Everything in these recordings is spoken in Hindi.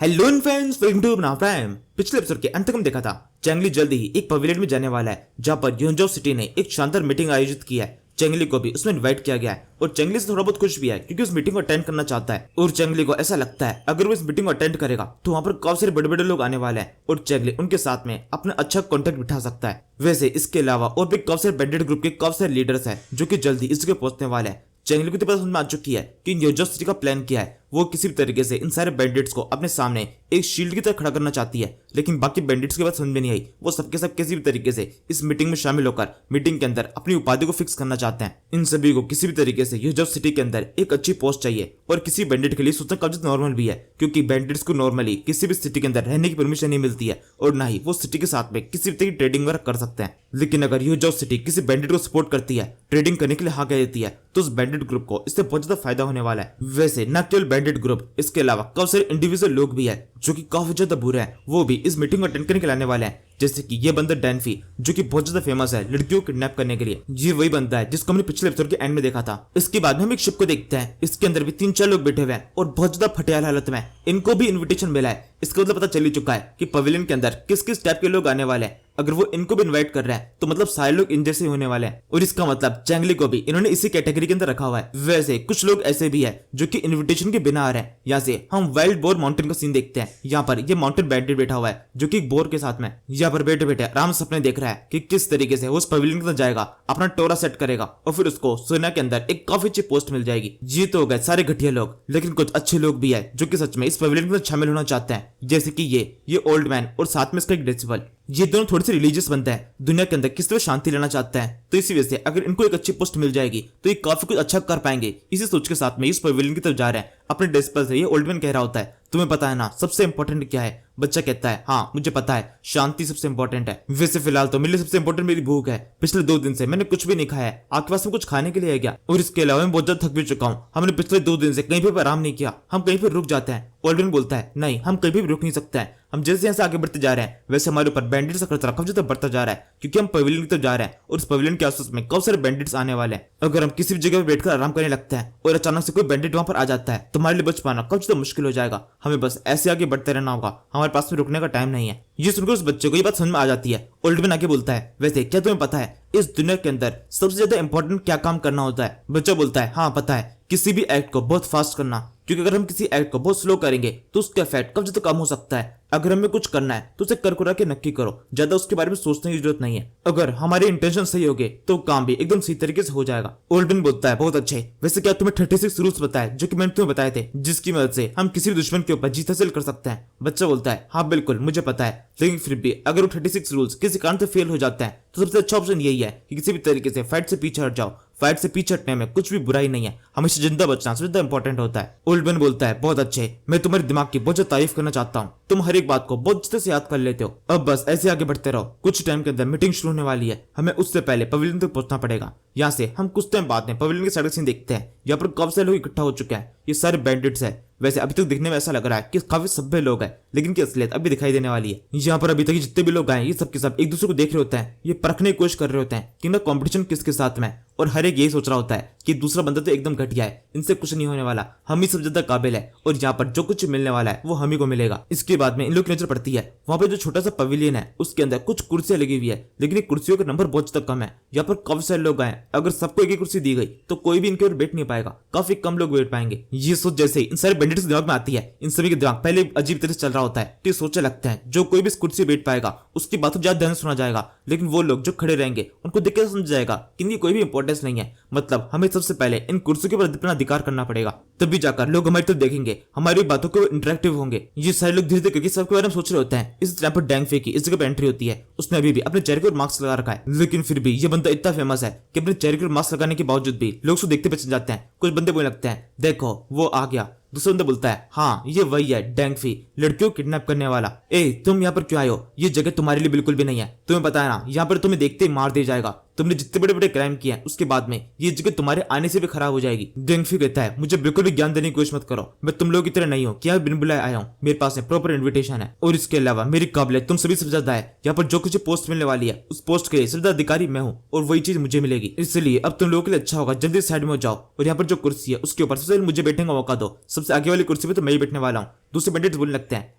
हेलो फ्रेंड्स, वेलकम टू अपना प्राइम। पिछले एपिसोड के अंत तक हम देखा था चेंगली जल्दी ही एक पवेलियन में जाने वाला है जहां पर योंजो सिटी ने एक शानदार मीटिंग आयोजित की है। चेंगली को भी उसमें इनवाइट किया गया है और चेंगली से थोड़ा बहुत खुश भी है क्योंकि उस मीटिंग को अटेंड करना चाहता है। और चेंगली को ऐसा लगता है अगर वो इस मीटिंग को अटेंड करेगा तो वहां पर काफी सारे बड़े बड़े लोग आने वाले हैं और चेंगली उनके साथ में अपना अच्छा कॉन्टेक्ट बिठा सकता है। वैसे इसके अलावा और भी काफी सारे बैंडेड ग्रुप के काफी सारे लीडर्स हैं जो कि जल्दी इस जगह पहुंचने वाले हैं। चेंगली को तो पता समझ में आ चुकी है कि योंजो सिटी का प्लान क्या है। वो किसी भी तरीके से इन सारे बैंडिट्स को अपने सामने एक शील्ड की तरह खड़ा करना चाहती है, लेकिन बाकी बैंडिट्स की बात समझ में नहीं आई। वो सबके सब किसी भी तरीके से इस मीटिंग में शामिल होकर मीटिंग के अंदर अपनी उपाधि को फिक्स करना चाहते हैं। इन सभी को किसी भी तरीके से योंजो सिटी के अंदर एक अच्छी पोस्ट चाहिए और किसी बैंडिट के लिए सोचना काफी नॉर्मल भी है क्योंकि बैंडिट्स को नॉर्मली किसी भी सिटी के अंदर रहने की परमिशन नहीं मिलती है और ना ही वो सिटी के साथ में किसी भी तरह की ट्रेडिंग वगैरह कर सकते हैं। लेकिन अगर योंजो सिटी किसी बैंडिट को सपोर्ट करती है, ट्रेडिंग करने के लिए हाँ कह देती है, तो उस बैंडिट ग्रुप को इससे बहुत ज्यादा फायदा होने वाला है। वैसे न केवल बैंडिट ग्रुप, इसके अलावा काफी सारे इंडिविजुअल लोग भी है जो कि काफी ज्यादा बुरे हैं, वो भी इस मीटिंग को अटेंड करने के लिए आने वाले हैं। जैसे कि ये बंदा डैनफी जो कि बहुत ज्यादा फेमस है लड़कियों को किडनैप करने के लिए। ये वही बंदा है जिसको हमने पिछले एपिसोड के एंड में देखा था। इसके बाद में हम एक शिप को देखते हैं, इसके अंदर भी 3-4 लोग बैठे हुए हैं और बहुत ज्यादा फटियाल हालत में। इनको भी इन्विटेशन मिला है। इसका मतलब पता चल ही चुका है कि पवेलियन के अंदर किस किस टाइप के लोग आने वाले हैं। अगर वो इनको भी इनवाइट कर रहा है तो मतलब सारे लोग इन जैसे होने वाले हैं और इसका मतलब चेंगली को भी इन्होंने इसी कैटेगरी के अंदर रखा हुआ है। वैसे कुछ लोग ऐसे भी है जो कि इनविटेशन के बिना आ रहे हैं। यहाँ से हम वाइल्ड बोर माउंटेन का सीन देखते हैं। यहाँ पर ये माउंटेन बैंडिट बैठा हुआ है जो कि एक बोर के साथ में यहाँ पर बैठे बैठे आराम से सपने देख रहा है कि किस तरीके से वो उस पवेलियन के अंदर जाएगा, अपना टोरा सेट करेगा और फिर उसको सोना के अंदर एक काफी अच्छी पोस्ट मिल जाएगी। ये तो हो गए सारे घटिया लोग, लेकिन कुछ अच्छे लोग भी है जो कि सच में इस पवेलियन के अंदर शामिल होना चाहते हैं। जैसे कि ये ओल्ड मैन और साथ में इसका एक डिसेबल। ये दोनों थोड़े से रिलीजियस बनते हैं, दुनिया के अंदर किस तरह शांति लेना चाहते हैं, तो इसी वजह से अगर इनको एक अच्छी पोस्ट मिल जाएगी तो ये काफी कुछ अच्छा कर पाएंगे। इसी सोच के साथ में इस पवेलियन की तरफ जा रहे हैं। अपने डिसेबल से ये ओल्ड मैन कह रहा होता है, तुम्हें पता है ना सबसे इंपॉर्टेंट क्या है? बच्चा कहता है, हाँ मुझे पता है, शांति सबसे इंपॉर्टेंट है। वैसे फिलहाल तो मेरे लिए सबसे इंपॉर्टेंट मेरी भूख है। पिछले 2 दिन से मैंने कुछ भी नहीं खाया है। आपके पास में कुछ खाने के लिए है क्या? और इसके अलावा मैं बहुत ज्यादा थक भी चुका हूँ। हमने पिछले 2 दिन से कहीं पे भी आराम नहीं किया। हम कहीं पे रुक जाते हैं। ओल्डन बोलता है, नहीं हम कहीं भी रुक नहीं सकते हैं। हम जैसे यहाँ से आगे बढ़ते जा रहे हैं वैसे हमारे ऊपर बैंडिट्स का खतरा काफी ज्यादा बढ़ता जा रहा है क्योंकि हम पवेलियन की तरफ जा रहे हैं और उस पवेलियन के आसपास में काफी सारे बैंडिट्स आने वाले हैं। अगर हम किसी भी जगह पर बैठकर आराम करने लगते हैं और अचानक से कोई बैंडिट वहां पर आ जाता है तो हमारे लिए बच पाना काफी ज्यादा मुश्किल हो जाएगा। हमें बस ऐसे आगे बढ़ते रहना होगा, हमारे पास में रुकने का टाइम नहीं है। ये सुनकर उस बच्चे को ये बात समझ में आ जाती है। ओल्डमैन आगे बोलता है, वैसे क्या तुम्हें पता है इस दुनिया के अंदर सबसे ज्यादा इंपॉर्टेंट क्या काम करना होता है? बच्चा बोलता है, हाँ पता है, किसी भी एक्ट को बहुत फास्ट करना, क्योंकि अगर हम किसी एक्ट को बहुत स्लो करेंगे तो उसका इफेक्ट कब ज्यादा कम हो सकता है। अगर हमें कुछ करना है तो उसे कर कुरा के नक्की करो, ज्यादा उसके बारे में सोचने की जरूरत नहीं है। अगर हमारे इंटेंशन सही होंगे तो काम भी एकदम सही तरीके से हो जाएगा। ओल्डन बोलता है, बहुत अच्छे, वैसे क्या तुम्हें 36 रूल्स पता है जो कि मैंने तुम्हें बताए थे जिसकी मदद से हम किसी भी दुश्मन के ऊपर जीत हासिल कर सकते हैं? बच्चा बोलता है, हाँ बिल्कुल मुझे पता है, लेकिन फिर भी अगर वो 36 रूल्स किसी कारण से फेल हो जाते हैं तो सबसे अच्छा ऑप्शन यही है कि किसी भी तरीके से फाइट से पीछे हट जाओ। फाइट से पीछे हटने में कुछ भी बुराई नहीं है, हमेशा जिंदा बचना सबसे ज्यादा इंपॉर्टेंट होता है। ओल्डमैन बोलता है, बहुत अच्छे, मैं तुम्हारे दिमाग की बहुत ज्यादा तारीफ करना चाहता हूँ। तुम हर एक बात को बहुत अच्छे से याद कर लेते हो। अब बस ऐसे आगे बढ़ते रहो। कुछ टाइम के अंदर मीटिंग शुरू होने वाली है, हमें उससे पहले पवेलियन तक पहुंचना पड़ेगा। यहाँ से हम कुछ टाइम बाद में पवेलियन के साइड सीन देखते हैं। यहाँ पर काफी सारे लोग इकट्ठा हो चुके हैं। ये सारे बैंडिट्स है। वैसे अभी तक दिखने में ऐसा लग रहा है कि काफी सभ्य लोग हैं, लेकिन की असलियत अभी दिखाई देने वाली है। यहाँ पर अभी तक जितने भी लोग आए ये सब के सब एक दूसरे को देख रहे होते हैं। ये परखने की कोशिश कर रहे होते हैं कि ना कंपटीशन किसके साथ में, और हर एक यही सोच रहा होता है कि दूसरा बंदा तो एकदम घटिया है, इनसे कुछ नहीं होने वाला, हम ही सब ज्यादा काबिल है और यहाँ पर जो कुछ मिलने वाला है वो हम ही को मिलेगा। इसके बाद में इन लोग की नजर पड़ती है वहां पे जो छोटा सा पवेलियन है उसके अंदर कुछ कुर्सियां लगी हुई है, लेकिन कुर्सियों का नंबर बहुत ज्यादा कम है। यहाँ पर काफी सारे लोग आए, अगर सबको एक कुर्सी दी गई तो कोई भी इनके ऊपर बैठ नहीं पाएगा, काफी कम लोग बैठ पाएंगे। ये सोच जैसे इन सारे बैंडिट्स दिमाग में आती है, इन सभी के दिमाग पहले अजीब तरह से चल रहा होता है। तो सोचने लगते हैं जो कोई भी इस कुर्सी बैठ पाएगा उसकी बात ज्यादा ध्यान सुना जाएगा, लेकिन वो लोग जो खड़े रहेंगे उनको देख के समझ जाएगा कि इनकी कोई भी इंपॉर्टेंस नहीं है। मतलब हमें सबसे पहले इन कुर्सियों के ऊपर अपना अधिकार करना पड़ेगा, तभी जाकर लोग हमारी तरफ देखेंगे, हमारी बातों को इंटरेक्टिव होंगे। ये सारे लोग धीरे धीरे सबके बारे में सोच रहे होते हैं। इस टाइम पर डैंगफे की इस जगह पर एंट्री होती है। उसने अभी भी अपने चेहरे पर मास्क लगा रखा है, लेकिन फिर भी ये बंदा इतना फेमस है कि अपने चेहरे पर मास्क लगाने के बावजूद भी लोग उसको देखते पहचान जाते हैं। कुछ बंदे बोलने लगते हैं, देखो वो आ गया। दूसरा बंदा बोलता है, हाँ ये वही है डैंगफी, लड़कियों को किडनैप करने वाला। ए तुम यहाँ पर क्यों आए हो? ये जगह तुम्हारे लिए बिल्कुल भी नहीं है, तुम्हें पता है ना यहाँ पर तुम्हें देखते ही मार दिया जाएगा। तुमने जितने बड़े बड़े क्राइम किए हैं उसके बाद में ये जगह तुम्हारे आने से भी खराब हो जाएगी। डेंगफी कहता है मुझे बिल्कुल भी ज्ञान देने की कोशिश मत करो, मैं तुम लोग की तरह नहीं हूँ कि यहाँ बिन बुलाए आया हूँ, मेरे पास में प्रॉपर इन्विटेशन है और इसके अलावा मेरी काबिलियत तुम सभी सबसे ज्यादा है। यहाँ पर जो कुछ पोस्ट मिलने वाली है उस पोस्ट के सबसे अधिकारी मैं हूँ और वही चीज मुझे मिलेगी, इसलिए अब तुम लोगों के लिए अच्छा होगा जल्दी साइड में हो जाओ और यहाँ पर जो कुर्सी है उसके ऊपर सबसे मुझे बैठने का मौका दो। सबसे आगे वाली कुर्सी पे तो मैं ही बैठने वाला हूँ। दूसरे बैंडिट्स बोलने लगते हैं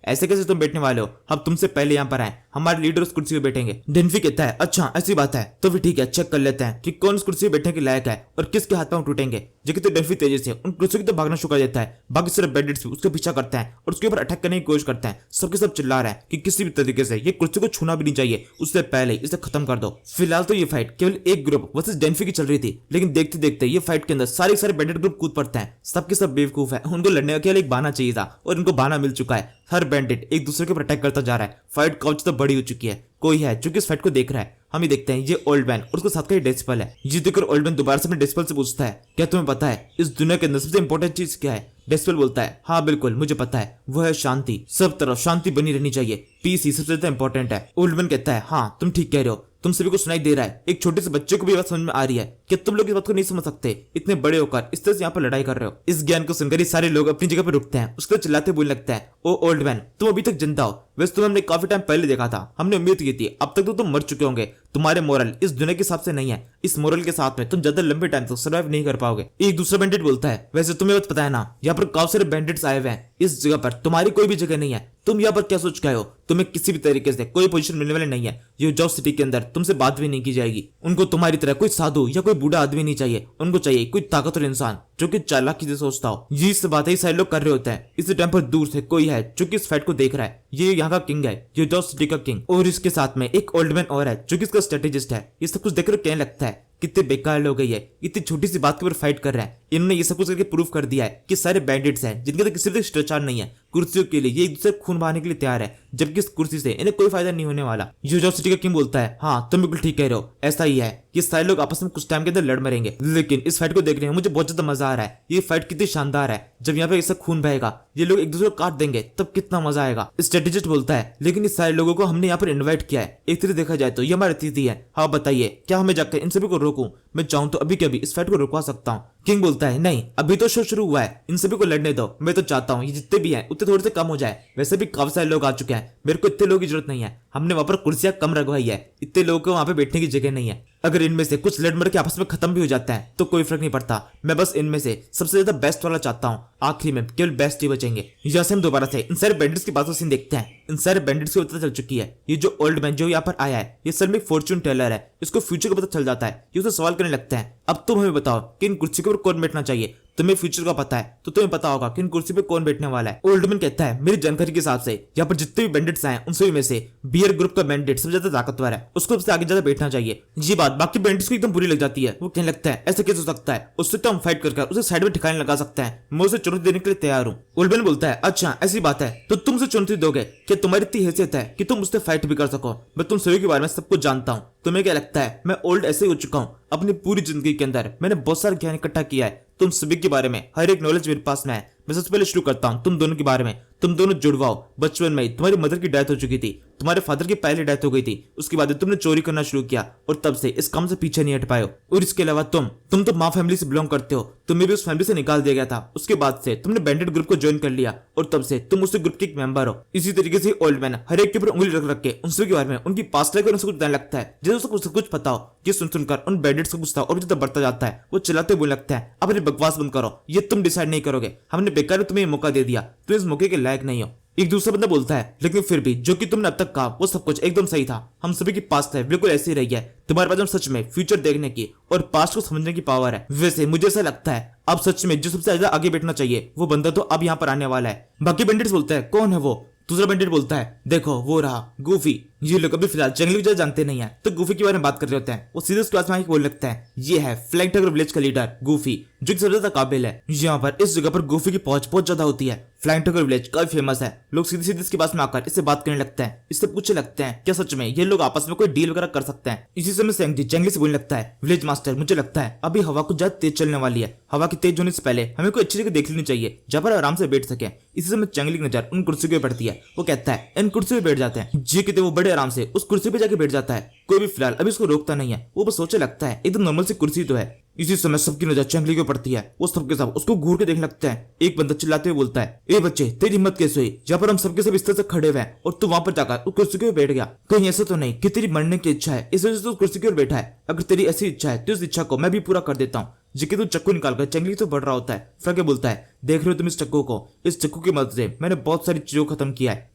ऐसे कैसे तुम बैठने वाले हो, हम तुमसे पहले यहाँ पर आए, हमारे लीडर उस कुर्सी पे बैठेंगे। डेंफी कहता है अच्छा ऐसी बात है तो फिर ठीक है, चेक कर लेते हैं कि कौन उस कुर्सी पे बैठने के लायक है और किसके हाथ पांव टूटेंगे। जो कि तो डेंफी तेजी से उन कुर्सियों की तो भागना शुरू कर देता है। बाकी सारे बैंडिट्स भी उसके पीछा करते हैं और उसके ऊपर अटैक करने की कोशिश करते हैं। सबके सब चिल्ला रहे हैं कि किसी भी तरीके से ये कुर्सी को छूना भी नहीं चाहिए, उससे पहले इसे खत्म कर दो। फिलहाल तो ये फाइट केवल एक ग्रुप वर्सेस डेंफी की चल रही थी, लेकिन देखते देखते ये फाइट के अंदर सारे बैंडिट ग्रुप कूद पड़ते हैं। सबके सब बेवकूफ है, उनको लड़ने का केवल एक बहाना चाहिए था और इनको बहाना मिल चुका है। हर बैंडिट एक दूसरे के ऊपर अटैक करता जा रहा है। फाइट काउच तो बड़ी हो चुकी है। कोई है जो कि इस फाइट को देख रहा है। हम ही देखते हैं ये ओल्ड मैन और उसके साथ का ये डेसिपल है। ये देखकर ओल्ड मैन दोबारा से अपने डेसिपल से पूछता है क्या तुम्हें पता है इस दुनिया के अंदर सबसे इंपॉर्टेंट चीज क्या है। डेसिपल बोलता है हाँ बिल्कुल मुझे पता है, वो है शांति। सब तरफ शांति बनी रहनी चाहिए, पीस ही सबसे ज्यादा इंपॉर्टेंट है। ओल्ड मैन कहता है हाँ तुम ठीक कह रहे हो, तुम सभी को सुनाई दे रहा है, एक छोटे से बच्चे को भी बात समझ में आ रही है कि तुम लोग इस बात को नहीं समझ सकते, इतने बड़े होकर इस तरह से यहाँ पर लड़ाई कर रहे हो। इस ज्ञान को सुनकर सारे लोग अपनी जगह पर रुकते हैं। उसके चिल्लाते बोलने लगता है ओ ओल्ड मैन तुम अभी तक जिंदा हो, वैसे तुम्हें हमने काफी टाइम पहले देखा था, हमने उम्मीद की थी, अब तक तो तुम मर चुके होंगे। तुम्हारे मोरल इस दुनिया के हिसाब से नहीं है, इस मोरल के साथ में तुम ज्यादा लंबे टाइम तक सर्वाइव नहीं कर पाओगे। एक दूसरा बैंडिट बोलता है वैसे तुम्हें बात पता है ना, यहाँ पर काफी सारे बैंडिट्स आए हुए हैं, इस जगह पर तुम्हारी कोई भी जगह नहीं है, तुम यहाँ पर क्या सोच के आए हो, तुम्हें किसी भी तरीके से कोई पोजीशन मिलने वाली नहीं है। ह्यूजॉफ सिटी के अंदर तुमसे बात भी नहीं की जाएगी। उनको तुम्हारी तरह कोई साधु या कोई बूढ़ा आदमी नहीं चाहिए, उनको चाहिए कोई ताकतवर इंसान जो कि चालाकी से सोचता हो। ये सब बातें सारे लोग कर रहे होते हैं। इस टाइम पर दूर से कोई है जो कि इस फाइट को देख रहा है। ये यहाँ का किंग है, ह्यूजॉफ सिटी का किंग, और इसके साथ में एक ओल्ड मैन और है जो कि इसका स्ट्रेटेजिस्ट है। ये सब कुछ देखकर कहने लगता है कितने बेकार लोग हैं ये, इतनी छोटी सी बात के ऊपर फाइट कर रहे हैं। इन्होंने ये सब कुछ करके प्रूव कर दिया है कि सारे बैंडिट्स हैं जिनके अंदर किसी भी शिष्टाचार नहीं है। कुर्सियों के लिए ये एक दूसरे खून बहाने के लिए तैयार है, जबकि इस कुर्सी से इन्हें कोई फायदा नहीं होने वाला। ह्यूजॉफ सिटी का किंग बोलता है हाँ तुम बिल्कुल ठीक कह रहे हो, ऐसा ही है, ये सारे लोग आपस में कुछ टाइम के अंदर लड़ मरेंगे। लेकिन इस फाइट को देखने में मुझे बहुत ज्यादा मजा आ रहा है। ये फाइट कितनी शानदार है, जब यहाँ पे ऐसा खून बहेगा, ये लोग एक दूसरे को काट देंगे, तब कितना मजा आएगा। स्ट्रेटेजिस्ट बोलता है लेकिन इस सारे लोगों को हमने यहाँ पर इन्वाइट किया है, एक तरह देखा जाए तो ये हमारे अतिथि है। हाँ बताइए क्या हमें जाकर इन सभी को रोकूं? मैं चाहूं तो अभी के अभी इस फाइट को रुकवा सकता हूँ। किंग बोलता है नहीं अभी तो शो शुरू हुआ है, इन सभी को लड़ने दो। मैं तो चाहता हूँ ये जितने भी हैं उतने थोड़े से कम हो जाए। वैसे भी काफी सारे लोग आ चुके हैं, मेरे को इतने लोगों की जरूरत नहीं है, हमने वहां पर कुर्सियां कम रखवाई है, इतने लोगों को वहां पे बैठने की जगह नहीं है। अगर इनमें से कुछ लड़ मर के आपस में खत्म भी हो जाता है तो कोई फर्क नहीं पड़ता, मैं बस इनमें से सबसे ज्यादा बेस्ट वाला चाहता हूँ, आखिरी में केवल बेस्ट ही बचेंगे। यहाँ से हम दोबारा से इन सारे बैंडिट्स की बातों से देखते हैं। इन सारे बैंडिट्स को पता चल चुकी है ये जो ओल्ड मैन जो यहाँ पर आया है ये असल में फॉर्चून टेलर है, इसको फ्यूचर का पता चल जाता है। ये उसे सवाल करने लगता है अब तुम हमें बताओ कि इन कुर्सी के ऊपर कौन बैठना चाहिए, तुम्हें फ्यूचर का पता है तो तुम्हें पता होगा कि इन कुर्सी पे कौन बैठने वाला है। ओल्ड मैन कहता है मेरी जानकारी के हिसाब से यहाँ पर जितने भी बैंडिट्स आए उन सभी में से बियर ग्रुप का बैंडिट सबसे ज्यादा ताकतवर है, उसको सबसे आगे ज्यादा बैठना चाहिए। ये बात बाकी बैंडिट्स को एकदम बुरी लग जाती है। वो कहने लगता है ऐसा कैसे हो सकता है, उससे तो हम फाइट कर उसे साइड में ठिकाने लगा सकते हैं, मैं उसे चुनौती देने के लिए तैयार हूँ। ओल्ड मैन बोलता है अच्छा ऐसी बात है तो तुम उसे चुनौती दोगे, क्या तुम्हारी इतनी हैसियत है कि तुम उससे फाइट भी कर सको? मैं तुम सभी के बारे में सब कुछ जानता हूँ, तुम्हें क्या लगता है मैं ओल्ड ऐसे ही हो चुका हूँ? अपनी पूरी जिंदगी के अंदर मैंने बहुत सारा ज्ञान इकट्ठा किया है, तुम सभी के बारे में हर एक नॉलेज मेरे पास में है। मैं सबसे पहले शुरू करता हूँ तुम दोनों के बारे में। तुम दोनों जुड़वाओ, बचपन में ही तुम्हारी मदर की डेथ हो चुकी थी, तुम्हारे फादर की पहले डेथ हो गई थी, उसके बाद तुमने चोरी करना शुरू किया और तब से इस काम से पीछे नहीं हट पाए हो। और इसके अलावा तुम तो माँ फैमिली से बिलोंग करते हो, तुम्हें भी उस फैमिली से निकाल दिया गया था। उसके बाद से तुमने बैंडिट ग्रुप को ज्वाइन कर लिया और तब से तुम उस ग्रुप के एक मेंबर हो। इसी तरीके से ओल्ड मैन हर एक के ऊपर उंगली रख के उन सभी के बारे में उनकी पास्ट लाइफ उनसे कुछ बताने लगता है, जैसे उसको कुछ कुछ पता हो। ये सुन सुनकर उन बैंडिट्स को गुस्सा और ज्यादा बढ़ता जाता है। वो चिल्लाते बोलने लगता है अपनी बकवास बंद करो, ये तुम डिसाइड नहीं करोगे, हमने बेकार में तुम्हें मौका दे दिया, तुम इस मौके के लायक नहीं हो। एक दूसरा बंदा बोलता है लेकिन फिर भी जो कि तुमने अब तक कहा वो सब कुछ एकदम सही था, हम सभी की पास्ट लाइफ बिल्कुल ऐसी रही है, तुम्हारे पास सच में फ्यूचर देखने की और पास्ट को समझने की पावर है। वैसे मुझे ऐसा लगता है अब सच में जो सबसे ज्यादा आगे बैठना चाहिए वो बंदा तो अब यहाँ पर आने वाला है। बाकी बैंडिट्स बोलते हैं कौन है वो? दूसरा बैंडिट बोलता है देखो वो रहा गूफी। ये लोग अभी फिलहाल जंगली विजय जानते नहीं है तो गूफी के बारे में बात कर रहे होते हैं। वो सीधे उसके पास में बोल लगता है ये है फ्लैग टाइगर विलेज का लीडर गूफी, जो कि सबसे ज्यादा काबिल है। यहाँ पर इस जगह पर गूफी की पहुंच बहुत ज्यादा होती है। फ्लाइंग टाइगर विलेज काफी फेमस है, लोग सीधे सीधे इसके पास में आकर इससे बात करने लगते हैं, इससे पूछने लगते हैं क्या सच में ये लोग आपस में कोई डील वगैरह कर सकते हैं। इसी समय सेंगजी जंगली से बोलने लगता है विलेज मास्टर मुझे लगता है अभी हवा कुछ ज्यादा तेज चलने वाली है, हवा की तेज होने से पहले हमें कोई अच्छी जगह देख लेनी चाहिए जहाँ पर आराम से बैठ सके। इसी समय जंगली की नजर उन कुर्सी पे पड़ती है। वो कहता है इन कुर्सी पे बैठ जाते हैं। जी कहते वो बड़े आराम से उस कुर्सी पे जाके बैठ जाता है। कोई भी फिलहाल अभी उसको रोकता नहीं है। वो बस सोचने लगता है एकदम नॉर्मल सी कुर्सी तो है। इसी समय सबकी नजर चेंगली के पड़ती है। वो सबके सब उसको घूर के देखने लगते हैं। एक बंदा चिल्लाते हुए बोलता है, ए बच्चे, तेरी हिम्मत कैसे हुई? यहाँ पर हम सबके सब इस तरह से खड़े हुए हैं और तू वहां पर जाकर उस कुर्सी के ऊपर बैठ गया। कहीं ऐसा तो नहीं कि तेरी मरने की इच्छा है, इस वजह से तू कुर्सी के ऊपर बैठा है? अगर तेरी ऐसी इच्छा है तो इस इच्छा को मैं भी पूरा कर देता हूँ। जिसके तू चक्कू निकालकर चेंगली तो बढ़ रहा होता है। फिर आगे बोलता है, देख रहे हो तुम इस चक्कू को? इस चक्कू की मदद से मैंने बहुत सारी चीजों को खत्म किया है।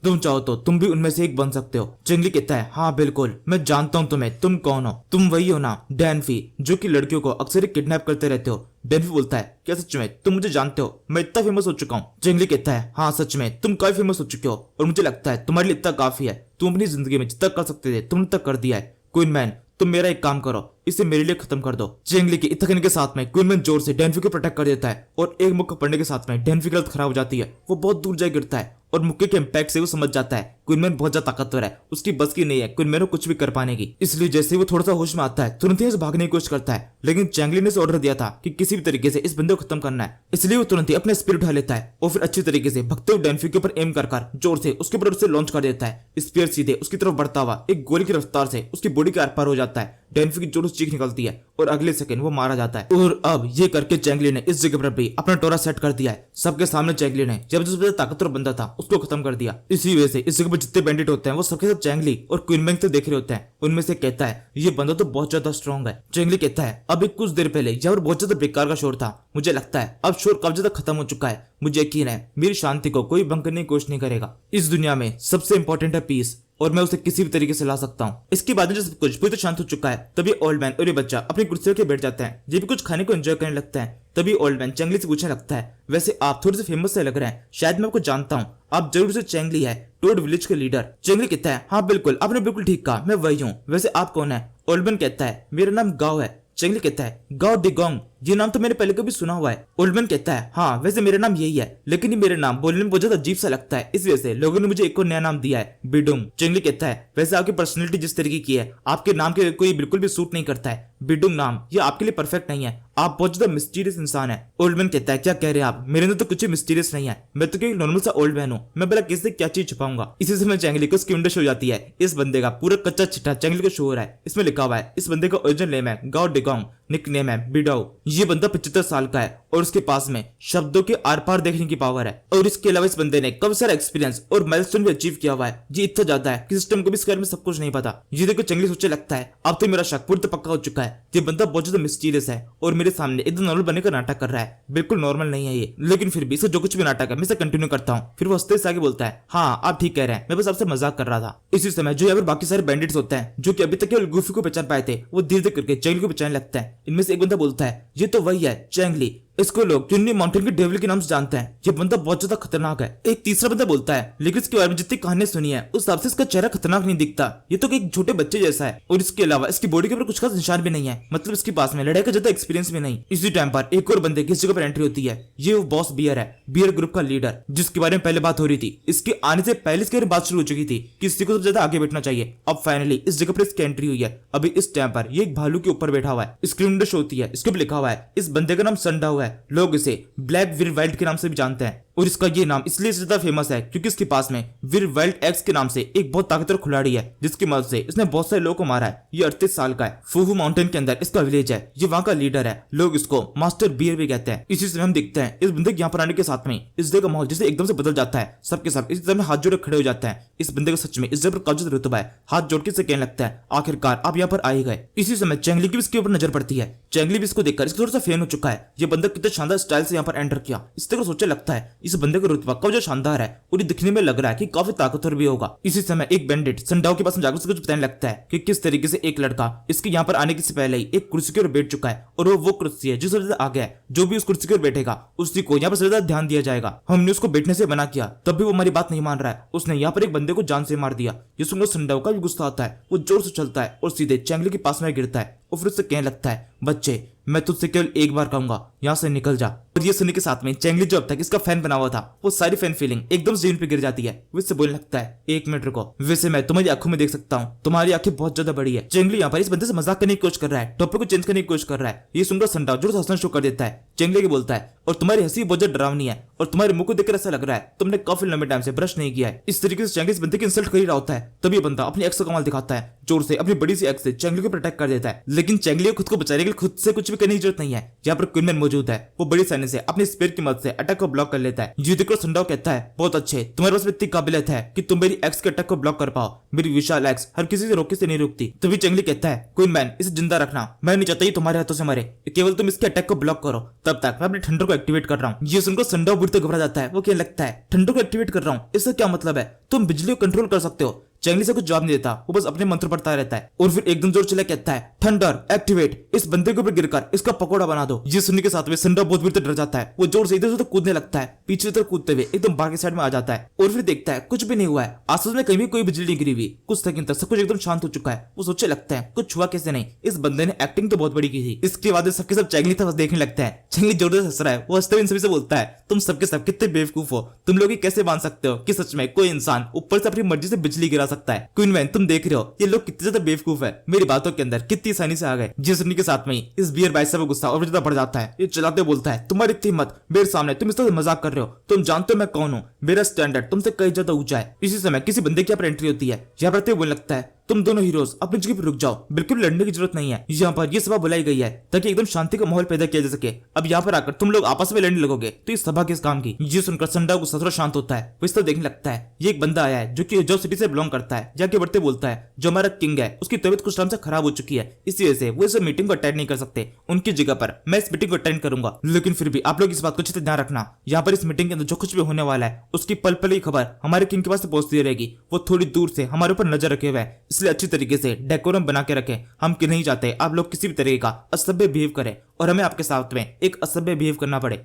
तुम चाहो तो तुम भी उनमें से एक बन सकते हो। चेंगली कहता है, हाँ बिल्कुल, मैं जानता हूँ तुम्हें, तुम कौन हो? तुम वही हो ना, डैनफी, जो कि लड़कियों को अक्सर किडनैप करते रहते हो। डैनफी बोलता है, क्या सच में तुम मुझे जानते हो? मैं इतना फेमस हो चुका हूँ। चेंगली कहता है, हाँ सच में तुम काफी फेमस हो चुके हो और मुझे लगता है तुम्हारे लिए इतना काफी है। तुम अपनी जिंदगी में जितना कर सकते थे तुमने तक कर दिया है। क्वीनमैन, तुम मेरा एक काम करो, इसे मेरे लिए खत्म कर दो। चेंगली के इतना कहने के साथ में क्वीनमैन जोर से डैनफी को प्रोटेक्ट कर देता है और एक मुक्का पड़ने के साथ में डैनफी की हालत खराब हो जाती है। वो बहुत दूर जा गिरता है और मुक्के के इम्पैक्ट से वो समझ जाता है क्वीनमैन बहुत ज्यादा ताकतवर है, उसकी बस की नहीं है क्वीनमैन को कुछ भी कर पाने की। इसलिए जैसे वो थोड़ा सा होश में आता है तुरंत ही भागने की कोशिश करता है। लेकिन चेंगली ने ऑर्डर दिया था कि किसी भी तरीके से इस बंदे को खत्म करना है, इसलिए वो तुरंत ही अपने स्पीयर उठा लेता है और फिर अच्छी तरीके से भगते हुए डैनफी के ऊपर एम कर जोर से उसके ऊपर उसे लॉन्च कर देता है। स्पीयर सीधे उसकी तरफ बढ़ता हुआ एक गोली की रफ्तार से उसकी बॉडी के आर पार हो जाता है। डैनफी की जोर से चीख निकलती है और अगले सेकंड वो मारा जाता है। और अब ये करके चेंगली ने इस जगह पर भी अपना टोरा सेट कर दिया है। सबके सामने चेंगली ने जब जो सबसे ताकतवर बंदा था उसको खत्म कर दिया। इसी वजह से इस जगह पर जितने बैंडिट होते हैं वो सबके सब चेंगली और क्वीनमैन तो देख रहे होते हैं। उनमें से कहता है, ये बंदा तो बहुत ज्यादा स्ट्रॉन्ग है। चेंगली कहता है, अभी कुछ देर पहले यहाँ पर बहुत ज्यादा बेकार का शोर था, मुझे लगता है अब शोर काफी ज्यादा खत्म हो चुका है। मुझे यकीन है मेरी शांति को कोई भंग करने की कोशिश नहीं करेगा। इस दुनिया में सबसे इंपॉर्टेंट है पीस और मैं उसे किसी भी तरीके से ला सकता हूँ। इसके बाद जब सब कुछ पूरी तो शांत हो चुका है तभी ओल्ड मैन और ये बच्चा अपनी कुर्सी के बैठ जाते हैं। जब भी कुछ खाने को एंजॉय करने लगता है तभी ओल्ड मैन चेंगली से पूछने लगता है, वैसे आप थोड़े से फेमस से लग रहे हैं, शायद मैं आपको जानता हूँ, आप जरूर से चेंगली है, टोड विलेज के लीडर। चेंगली कहता है, हाँ बिल्कुल, आपने बिल्कुल ठीक कहा, मैं वही हूँ। वैसे आप कौन है? ओल्ड मैन कहता है, मेरा नाम गाओ है। चेंगली कहता है, गाओ डिगोंग, ये नाम तो मैंने पहले कभी सुना हुआ है। ओल्डमैन कहता है, हाँ वैसे मेरा नाम यही है, लेकिन ये मेरा नाम बोलने में बहुत ज्यादा अजीब सा लगता है, इस वजह से लोगों ने मुझे एक और नया नाम दिया है, बिडुंग। चेंगली कहता है, वैसे आपकी पर्सनैलिटी जिस तरीके की है आपके नाम के कोई बिल्कुल भी सूट नहीं करता है। बिडुंग नाम ये आपके लिए परफेक्ट नहीं है, आप बहुत ज्यादा मिस्टीरियस इंसान है। ओल्डमैन कहता है, क्या कह रहे हैं आप? मेरे अंदर तो कुछ मिस्टीरियस नहीं है, मैं तो एक नॉर्मल सा ओल्ड मैन हूँ, मैं भला किससे क्या चीज छुपाऊंगा। इसी समय चेंगली को स्किंडर शो जाती है। इस बंदे का पूरा कच्चा चिट्ठा चेंगली को शो हो रहा है। इसमें लिखा हुआ है, इस बंदे का ओरिजिनल नेम है गाओ डिगोंग, निकनेम है बिडाओ। ये बंदा 75 साल का है और उसके पास में शब्दों के आर पार देखने की पावर है और इसके अलावा इस बंदे ने काफी सारा एक्सपीरियंस और माइलस्टोन भी अचीव किया हुआ है। ये इतना ज्यादा है कि सिस्टम को भी इसके बारे में सब कुछ नहीं पता। ये देखो चेंगली सोचने लगता है, अब तो मेरा शक पूरी पक्का हो चुका है, ये बंदा बहुत ज्यादा मिस्टीरियस है और मेरे सामने एकदम नॉर्मल बनने का नाटक कर रहा है। बिल्कुल नॉर्मल नहीं है ये, लेकिन फिर भी इसका जो कुछ भी नाटक है मैं इसे कंटिन्यू करता हूँ। फिर वो हंसते से आगे बोलता है, हाँ आप ठीक कह रहे हैं, मैं बस आपसे मजाक कर रहा था। इसी समय जो यहाँ पर बाकी सारे बैंडिट्स होते हैं जो कि अभी तक केवल गुफी को पहचान पाए थे, वो धीरे धीरे करके चेंगली को पहचानने लगता है। इनमें से एक बंदा बोलता है, ये तो वही है चेंगली, इसको लोग चुन्नी माउंटेन के डेविल के नाम से जानते हैं, ये बंदा बहुत ज्यादा खतरनाक है। एक तीसरा बंदा बोलता है, लेकिन इसके बारे में जितनी कहानियां सुनी है उस हिसाब से इसका चेहरा खतरनाक नहीं दिखता, ये तो एक छोटे बच्चे जैसा है और इसके अलावा इसकी बॉडी के ऊपर कुछ खास निशान भी नहीं है, मतलब इसके पास में लड़ाई का ज्यादा एक्सपीरियंस भी नहीं। इसी टाइम पर एक और बंदे की इस जगह पर एंट्री होती है। ये वो बॉस बियर है, बियर ग्रुप का लीडर, जिसके बारे में पहले बात हो रही थी। इसके आने से पहले इसके बारे में बात शुरू हो चुकी थी कि इसको सबसे ज्यादा आगे बैठना चाहिए। अब फाइनली इस जगह पर इसकी एंट्री हुई है। अभी इस टाइम पर ये एक भालू के ऊपर बैठा हुआ है। स्क्रीन शो होती है, इसके ऊपर लिखा हुआ है, इस बंदे का नाम संडाओ है, लोग इसे ब्लैक वीर वाइल्ड के नाम से भी जानते हैं और इसका ये नाम इसलिए ज्यादा फेमस है क्योंकि इसके पास में वीर वाइल्ड एक्स के नाम से एक बहुत ताकतवर खिलाड़ी है, जिसकी मदद से इसने बहुत सारे लोगों को मारा है। ये 38 साल का है। फूहू माउंटेन के अंदर इसका विलेज है, ये वहां का लीडर है, लोग इसको मास्टर बियर भी कहते हैं। इसी समय हम देखते हैं इस बंदे के यहाँ पर आने के साथ में इस जगह का माहौल जैसे एकदम से बदल जाता है। सबके सब इस तरह हाथ जोड़े खड़े हो जाते हैं। इस बंदे को सच में इस जगह पर काफी रुतबा है। हाथ जोड़ के से कहने लगता है, आखिरकार आप यहाँ पर आए गए। इसी समय चेंगली की इसके ऊपर नजर पड़ती है। चेंगली भी इसको देखकर इसको थोड़ा सा फैन हो चुका है। ये बंदा कितने शानदार स्टाइल से यहाँ पर एंटर किया, इस तरह सोचने लगता है इस बंदे का रुतबा जो शानदार है और ये दिखने में लग रहा है कि काफी ताकतवर भी होगा। इसी समय एक बैंडिट संडाओ के पास जाकर कुछ बताने लगता है कि किस तरीके से एक लड़का इसके यहाँ पर आने से पहले ही एक कुर्सी के ऊपर बैठ चुका है और वो कुर्सी है जो सबसे ज्यादा आगे है। जो भी उस कुर्सी के ऊपर बैठेगा उसी को यहाँ पर सबसे ज्यादा ध्यान दिया जाएगा। हमने उसको बैठने से मना किया तब भी वो हमारी बात नहीं मान रहा है। उसने यहाँ पर एक बंदे को जान से मार दिया। ये सुनकर संडाओ का भी गुस्सा आता है, वो जोर से चलता है और सीधे चेंगली के पास में गिरता है और फिर उससे कहने लगता है, बच्चे मैं तुझसे केवल एक बार कहूंगा, यहाँ से निकल जा। और ये सुनने के साथ में चेंगली जो अब तक इसका फैन बना हुआ था वो सारी फैन फीलिंग एकदम जमीन पे गिर जाती है। वो इससे बोलने लगता है, एक मिनट रुको, वैसे मैं तुम्हारी आंखों में देख सकता हूँ, तुम्हारी आंखें बहुत ज्यादा बड़ी है। चेंगली यहाँ पर इस बंदे से मजाक करने की कोशिश कर रहा है, टॉपिक को चेंज करने की कोशिश कर रहा है। ये सुनकर संडाओ जोर से हंसना शुरू कर देता है। चेंगली के बोलता है, और तुम्हारी हंसी बहुत ज्यादा डरावनी है और तुम्हारे मुंह को देखकर ऐसा लग रहा है तुमने काफी लंबे टाइम से ब्रश नहीं किया है। इस तरीके से चैंगली इस बंदे की इंसल्ट कर ही रहा होता है, तभी बंदा अपनी एक्स का कमाल दिखाता है, जोर से अपनी बड़ी सी एक्स से चैंगली को प्रोटेक्ट कर देता है। लेकिन चैंगली को खुद को बचाने के लिए खुद से कुछ भी करने की जरूरत नहीं है। यहाँ पर क्वीनमैन मौजूद है, वो बड़ी आसानी से अपने स्पीयर की मदद से अटैक को ब्लॉक कर लेता है। ये देखकर संडाओ कहता है बहुत अच्छे, तुम्हारे पास इतनी काबिलियत है कि तुम मेरी एक्स के अटैक को ब्लॉक कर पाओ। मेरी विशाल एक्स हर किसी से रोके से नहीं रुकती। तभी चैंगली कहता है क्वीनमैन इसे जिंदा रखना, मैं नहीं चाहता ये तुम्हारे हाथों से मरे, केवल तुम इसके अटैक को ब्लॉक करो, तब तक मैं अपने थंडर को एक्टिवेट कर रहा हूँ। ये सुनकर संडाओ बुरी तरह घबरा जाता है। वो क्या लगता है थंडर को एक्टिवेट कर रहा हूँ, इससे क्या मतलब है? तुम बिजली को कंट्रोल कर सकते हो। चैंगली से कुछ जवाब नहीं देता, वो बस अपने मंत्र पढ़ता रहता है और फिर एकदम जोर चला कहता है थंडर एक्टिवेट, इस बंदे के ऊपर गिरकर इसका पकोड़ा बना दो। ये सुनने के साथ में संडा बहुत बुरी तरह डर जाता है। वो जोर से इधर उधर कूदने लगता है, पीछे तरफ कूदते हुए एकदम बाहर की साइड में आ जाता है और फिर देखता है कुछ भी नहीं हुआ है, आसपास में कहीं भी कोई बिजली नहीं गिरी हुई। कुछ सेकंड तक सब कुछ एकदम शांत हो चुका है। वो सोचने लगता है कुछ हुआ कैसे नहीं, इस बंदे ने एक्टिंग तो बहुत बड़ी की थी। इसके बाद सबके सब चैंगली तरफ देखने लगता है। चैंगली जोर से हंस रहा है। वो हंसते हुए इन सभी से बोलता है तुम सबके सब कितने बेवकूफ हो, तुम लोग कैसे मान सकते हो कि सच में कोई इंसान ऊपर से अपनी मर्जी से बिजली गिरा सकता है। क्वीनमैन तुम देख रहे हो ये लोग कितने ज्यादा बेवकूफ है, मेरी बातों के अंदर कितनी आसानी से आ गए। जिस सुनने के साथ में ही इस बियर बाई से गुस्सा और ज्यादा बढ़ जाता है। ये चलाते बोलता है तुम्हारी इतनी हिम्मत, मेरे सामने तुम इस तरह मजाक कर रहे हो, तुम जानते हो मैं कौन हूँ, मेरा स्टैंडर्ड तुमसे कई ज्यादा ऊंचा है। इसी समय किसी बंदे की यहाँ पर एंट्री होती है। यहाँ पर बोलने लगता है तुम दोनों हीरोज अपनी जगह पर रुक जाओ, बिल्कुल लड़ने की जरूरत नहीं है। यहाँ पर ये सभा बुलाई गई है ताकि एकदम शांति का माहौल पैदा किया जा सके। अब यहाँ पर आकर तुम लोग आपस में लड़ने लगोगे तो इस सभा किस काम की? ये सुनकर संडा गुस्सा थोड़ा शांत होता है। वो इस तरह देखने लगता है ये एक बंदा आया है जो कि जो सिटी से बिलोंग करता है। जाके बढ़ते बोलता है जो हमारा किंग है उसकी तबीयत कुछ टाइम से खराब हो चुकी है, इसी वजह से वो इस मीटिंग को अटेंड नहीं कर सकते, उनकी जगह पर मैं इस मीटिंग को अटेंड करूंगा। लेकिन फिर भी आप लोग इस बात को अच्छे से ध्यान रखना, यहाँ पर इस मीटिंग के अंदर जो कुछ भी होने वाला है उसकी पल पल की खबर हमारे किंग के पास पहुंचती रहेगी। वो थोड़ी दूर से हमारे ऊपर नजर रखे हुए है, इसलिए अच्छी तरीके से डेकोरम बना के रखें। हम कि नहीं चाहते आप लोग किसी भी तरीके का असभ्य बिहेव करें और हमें आपके साथ में एक असभ्य बिहेव करना पड़े।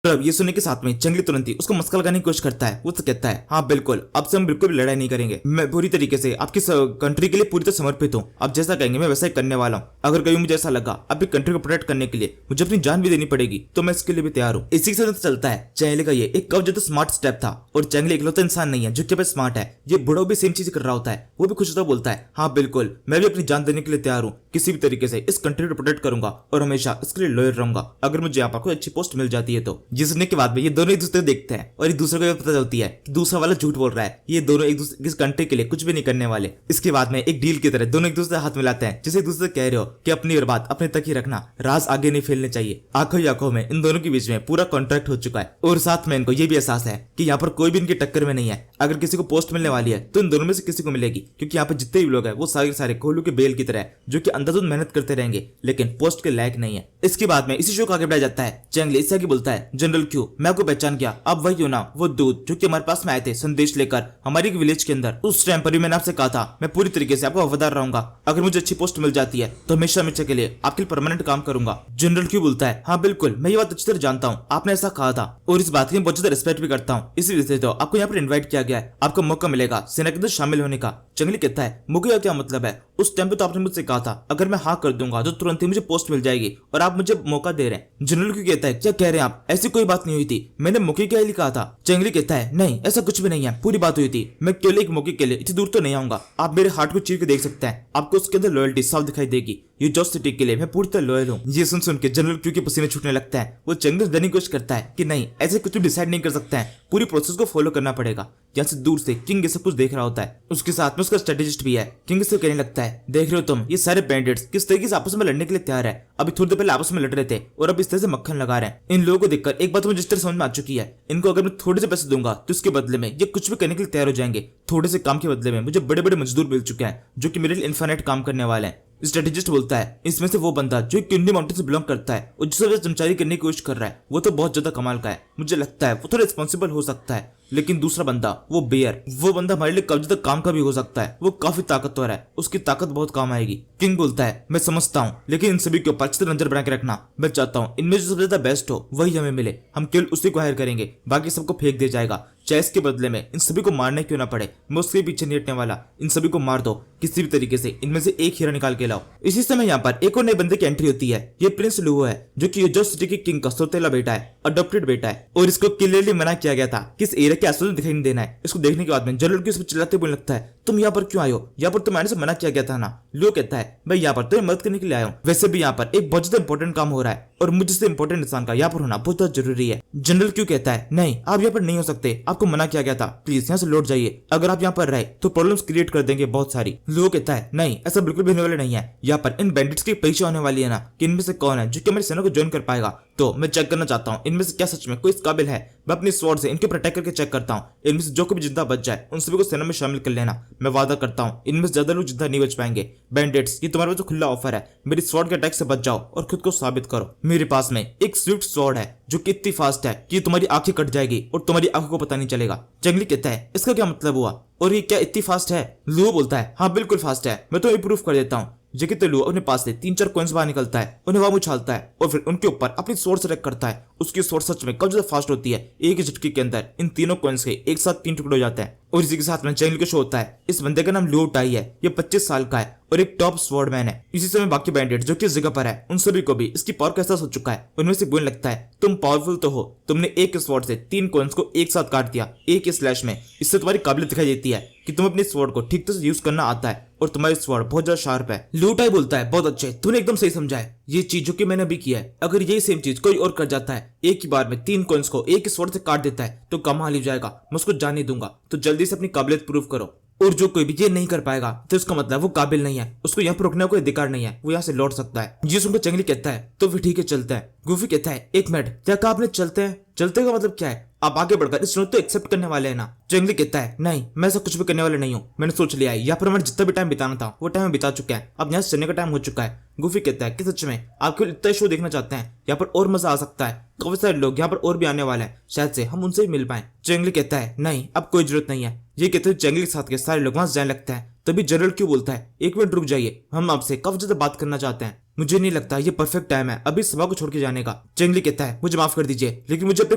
अब ये सुनने के साथ में चैंगली तुरंत ही उसको मस्का लगाने की कोशिश करता है। वो तो कहता है हाँ बिल्कुल, अब से हम बिल्कुल भी लड़ाई नहीं करेंगे, मैं पूरी तरीके से आपकी कंट्री के लिए पूरी तरह समर्पित हूँ। आप जैसा कहेंगे मैं वैसा ही करने वाला हूँ। अगर कहीं मुझे ऐसा लगा अपनी कंट्री को प्रोटेक्ट करने के लिए मुझे अपनी जान भी देनी पड़ेगी तो मैं इसके लिए भी तैयार हूँ। इसी के साथ चलता है चैंगली का ये एक कब ज्यादा स्मार्ट स्टेप था और चैंगली इकलौता इंसान नहीं है जो कि स्मार्ट है। ये बूढ़ा भी सेम चीज कर रहा होता है। वो भी खुश होता बोलता है हाँ बिल्कुल, मैं भी अपनी जान देने के लिए तैयार हूँ, किसी भी तरीके से इस कंट्री को प्रोटेक्ट करूंगा और हमेशा इसके लिए लॉयल रहूंगा अगर मुझे यहाँ पर कोई अच्छी पोस्ट मिल जाती है तो। जिसने के बाद में ये दोनों एक दूसरे को देखते हैं और एक दूसरे को पता चलती है कि दूसरा वाला झूठ बोल रहा है, ये दोनों एक दूसरे इस कंट्री के लिए कुछ भी नहीं करने वाले। इसके बाद में एक डील की तरह दोनों एक दूसरे हाथ मिलाते हैं, जैसे एक दूसरे कह रहे हो कि अपनी बात अपने तक ही रखना, राज आगे नहीं फैलने चाहिए। आंखों ही आंखों में इन दोनों के बीच में पूरा कॉन्ट्रैक्ट हो चुका है और साथ में इनको ये भी एहसास है कि यहाँ पर कोई भी इनकी टक्कर में नहीं है। अगर किसी को पोस्ट मिलने वाली है तो इन दोनों में से किसी को मिलेगी, क्योंकि यहाँ पर जितने भी लोग हैं वो सारे कोहलू के बेल की तरह जो कि अंधाधुंध मेहनत करते रहेंगे लेकिन पोस्ट के लायक नहीं है। इसके बाद में इसी शो को आगे बढ़ाया जाता है। चैंगली इससे आगे बोलता है जनरल क्यू, मैं आपको पहचान गया, आप वही हो ना वो दूध जो कि हमारे पास में आए थे संदेश लेकर हमारी एक विलेज के अंदर। उस टाइम पर भी मैंने आपसे कहा था मैं पूरी तरीके से आपको वफादार रहूंगा, अगर मुझे अच्छी पोस्ट मिल जाती है तो हमेशा हमेशा के लिए आपके लिए परमानेंट काम करूंगा। जनरल क्यू बोलता है हाँ बिल्कुल, मैं ये बात अच्छी तरह जानता हूँ, आपने ऐसा कहा था और इस बात की बहुत ज्यादा रिस्पेक्ट भी करता हूँ, इसी वजह से तो आपको यहाँ पर इन्वाइट किया गया है, आपको मौका मिलेगा सेना के अंदर शामिल होने का। चैंगली कहता है मौके का क्या मतलब है? उस टाइम पे तो आपने मुझसे कहा था अगर मैं हाँ कर दूंगा तो तुरंत ही मुझे पोस्ट मिल जाएगी और आप मुझे मौका दे रहे हैं। जनरल क्यू कहता है क्या कह रहे हैं आप, ऐसी कोई बात नहीं हुई थी, मैंने मौके के लिए कहा था। चैंगली कहता है नहीं ऐसा कुछ भी नहीं है, पूरी बात हुई थी, मैं केवल एक मौके के लिए इतनी दूर तो नहीं आऊंगा, आप मेरे हार्ट को चीर के देख सकते हैं, आपको उसके अंदर लॉयल्टी साफ दिखाई देगी, ये जॉस सिटी के लिए मैं पूरी तरह लॉयल हूँ। ये सुन के जनरल क्यू के पसीने छूटने लगता है। वो चैंगली से डरने की कोशिश करता है कि नहीं ऐसे कुछ भी डिसाइड नहीं कर सकता है, पूरी प्रोसेस को फॉलो करना पड़ेगा। यहाँ से दूर से किंग ये सब कुछ देख रहा होता है, उसके साथ में उसका स्ट्रेटेजिस्ट भी है। किंग से कहने लगता है देख रहे हो तुम ये सारे बैंडिट्स किस तरीके से आपस में लड़ने के लिए तैयार है, अभी थोड़ी देर पहले आपस में लड़ रहे थे और अब इस तरह से मक्खन लगा रहे हैं। इन लोगों को देखकर एक बात मुझे जिस तरह समझ में आ चुकी है, इनको अगर मैं थोड़े से पैसे दूंगा तो इसके बदले में ये कुछ भी करने के लिए तैयार हो जाएंगे। थोड़े से काम के बदले में मुझे बड़े बड़े मजदूर मिल चुके हैं जो कि मेरे लिए इन्फिनिट काम करने वाले हैं। स्ट्रेटेजिस्ट बोलता है इसमें से वो बंदा जो किंडी माउंटेन से बिलोंग करता है और जिस वजह चमचारी करने की कोशिश कर रहा है वो तो बहुत ज्यादा कमाल का है, मुझे लगता है वो थोड़ा रिस्पॉन्सिबल हो सकता है। लेकिन दूसरा बंदा वो बेयर, वो बंदा हमारे लिए काफी ज्यादा काम का भी हो सकता है, वो काफी ताकतवर है, उसकी ताकत बहुत काम आएगी। किंग बोलता है मैं समझता हूँ लेकिन इन सभी के ऊपर अच्छी तरह नजर बना के रखना, मैं चाहता हूँ इनमें जो सबसे ज्यादा बेस्ट हो वही हमें मिले, हम केवल उसी को हायर करेंगे, बाकी सबको फेंक दिया जाएगा, चाहे इसके बदले में इन सभी को मारने क्यों ना पड़े, मैं उसके पीछे नहीं हटने वाला, इन सभी को मार दो, किसी भी तरीके से इनमें से एक हीरा निकाल के लाओ। इसी समय यहाँ पर एक और नए बंदे की एंट्री होती है। ये प्रिंस लुओ है जो कि यूजो सिटी के किंग का सौतेला बेटा है। अडॉप्टेड बेटा है और इसको क्लियरली मना किया गया था कि इस एरिया के आसपास दिखाई नहीं देना है। इसको देखने के बाद में जनरल क्यू इस पर चिल्लाते बोलने लगता है, तुम यहाँ पर क्यों आए हो? यहाँ पर तुम आने से मना किया गया था ना। लियो कहता है, मैं यहाँ पर तुम्हें मदद करने के लिए आया हूँ। वैसे भी यहाँ पर एक बहुत ज्यादा इंपॉर्टेंट काम हो रहा है और मुझे से इंपॉर्टेंट इंसान का यहाँ पर होना बहुत ज्यादा जरूरी है। जनरल क्यू कहता है, नहीं आप यहाँ पर नहीं हो सकते, आपको मना किया गया था, प्लीज यहाँ से लौट जाइए। अगर आप यहाँ पर रहे तो प्रॉब्लम्स क्रिएट कर देंगे बहुत सारी। लियो कहता है, नहीं ऐसा बिल्कुल भी होने वाला नहीं है। यहाँ पर इन बैंडिट्स की परीक्षा होने वाली है ना कि इनमें से कौन है जो कि हमारी सेना को ज्वाइन कर पाएगा। तो मैं चेक करना चाहता हूँ इनमें से क्या सच में कोई इस काबिल है। मैं अपनी स्वॉर्ड से इनके प्रोटेक्ट करके चेक करता हूँ। इनमें से जो कोई भी जिंदा बच जाए उन सभी को सेना में शामिल कर लेना। मैं वादा करता हूँ इनमें से ज्यादा लोग जिंदा नहीं बच पाएंगे। बैंडिट्स, ये तुम्हारे पास तो खुला ऑफर है, मेरी स्वॉर्ड के अटैक से बच जाओ और खुद को साबित करो। मेरे पास में एक स्विफ्ट स्वॉर्ड है जो कि इतनी फास्ट है कि तुम्हारी आंखें कट जाएगी और तुम्हारी आंखों को पता नहीं चलेगा। जंगली कहता है, इसका क्या मतलब हुआ और ये क्या इतनी फास्ट है? लुओ बोलता है, हाँ बिल्कुल फास्ट है, मैं तुम्हें प्रूफ कर देता हूँ। जैसे लुओ अपने पास से 3-4 कॉइन्स बाहर निकलता है, उन्हें वहां उछालता है और फिर उनके ऊपर अपनी स्वॉर्ड से रख करता है। उसकी स्वॉर्ड सच में कब ज्यादा फास्ट होती है, एक ही झटके के अंदर इन तीनों कॉइन्स के एक साथ 3 टुकड़े हो जाते हैं। और इसी के साथ में जंगली को शो होता है, इस बंदे का नाम लियो टाई है, ये 25 साल का है और एक टॉप स्वॉर्डमैन है। इसी समय बाकी बैंडिट जो कि इस जगह पर है उन सभी को भी इसकी पावर का एहसास हो चुका है। उनमें से बोलने लगता है, तुम पावरफुल तो हो, तुमने एक स्वॉर्ड से 3 कॉइन्स को एक साथ काट दिया एक स्लैश में। इससे तुम्हारी काबिलियत दिखाई देती है कि तुम अपनी स्वॉर्ड को ठीक से यूज करना आता है और तुम्हारी स्वॉर्ड बहुत ज्यादा शार्प है। लियो टाई बोलता है, बहुत अच्छे, तूने एकदम सही समझा है। ये चीज जो कि मैंने अभी किया है, अगर यही सेम चीज कोई और कर जाता है, एक ही बार में 3 कॉइन्स को एक ही स्वॉर्ड से काट देता है, तो कमाल ही जाएगा, मैं उसको जाने दूंगा। तो जल्दी से अपनी काबिलियत प्रूव करो। और जो कोई भी ये नहीं कर पाएगा तो इसका मतलब वो काबिल नहीं है, उसको यहाँ पर रुकने का कोई अधिकार नहीं है, वो यहाँ से लौट सकता है। ये सुनकर जंगली कहता है, तो फिर ठीक है चलते हैं। गूफी कहता है, एक मिनट, क्या कहा आपने चलते हैं? चलते का मतलब क्या है? आप आगे बढ़कर इस चुनौती को एक्सेप्ट करने वाले हैं ना? जंगली कहता है, नहीं मैं ऐसा कुछ भी करने वाला नहीं हूँ, मैंने सोच लिया है, यहाँ पर हमारे जितना भी टाइम बिताना था वो टाइम बिता चुके हैं, अब यहाँ से चलने का टाइम हो चुका है। गूफी कहता है कि सच में आप केवल इतना शो देखना चाहते हैं? यहाँ पर और मजा आ सकता है, काफी सारे लोग यहाँ पर और भी आने वाले हैं, शायद से हम उनसे ही मिल पाए। जंगली कहता है, नहीं अब कोई जरूरत नहीं है। ये कहते हुए जंगली के साथ के सारे लोग वहां जाने लगता है। तभी जनरल क्यों बोलता है, एक मिनट रुक जाइए, हम आपसे काफी ज्यादा बात करना चाहते हैं। मुझे नहीं लगता ये परफेक्ट टाइम है अभी सभा को छोड़ के जाने का। जंगली कहता है, मुझे माफ कर दीजिए, लेकिन मुझे अपने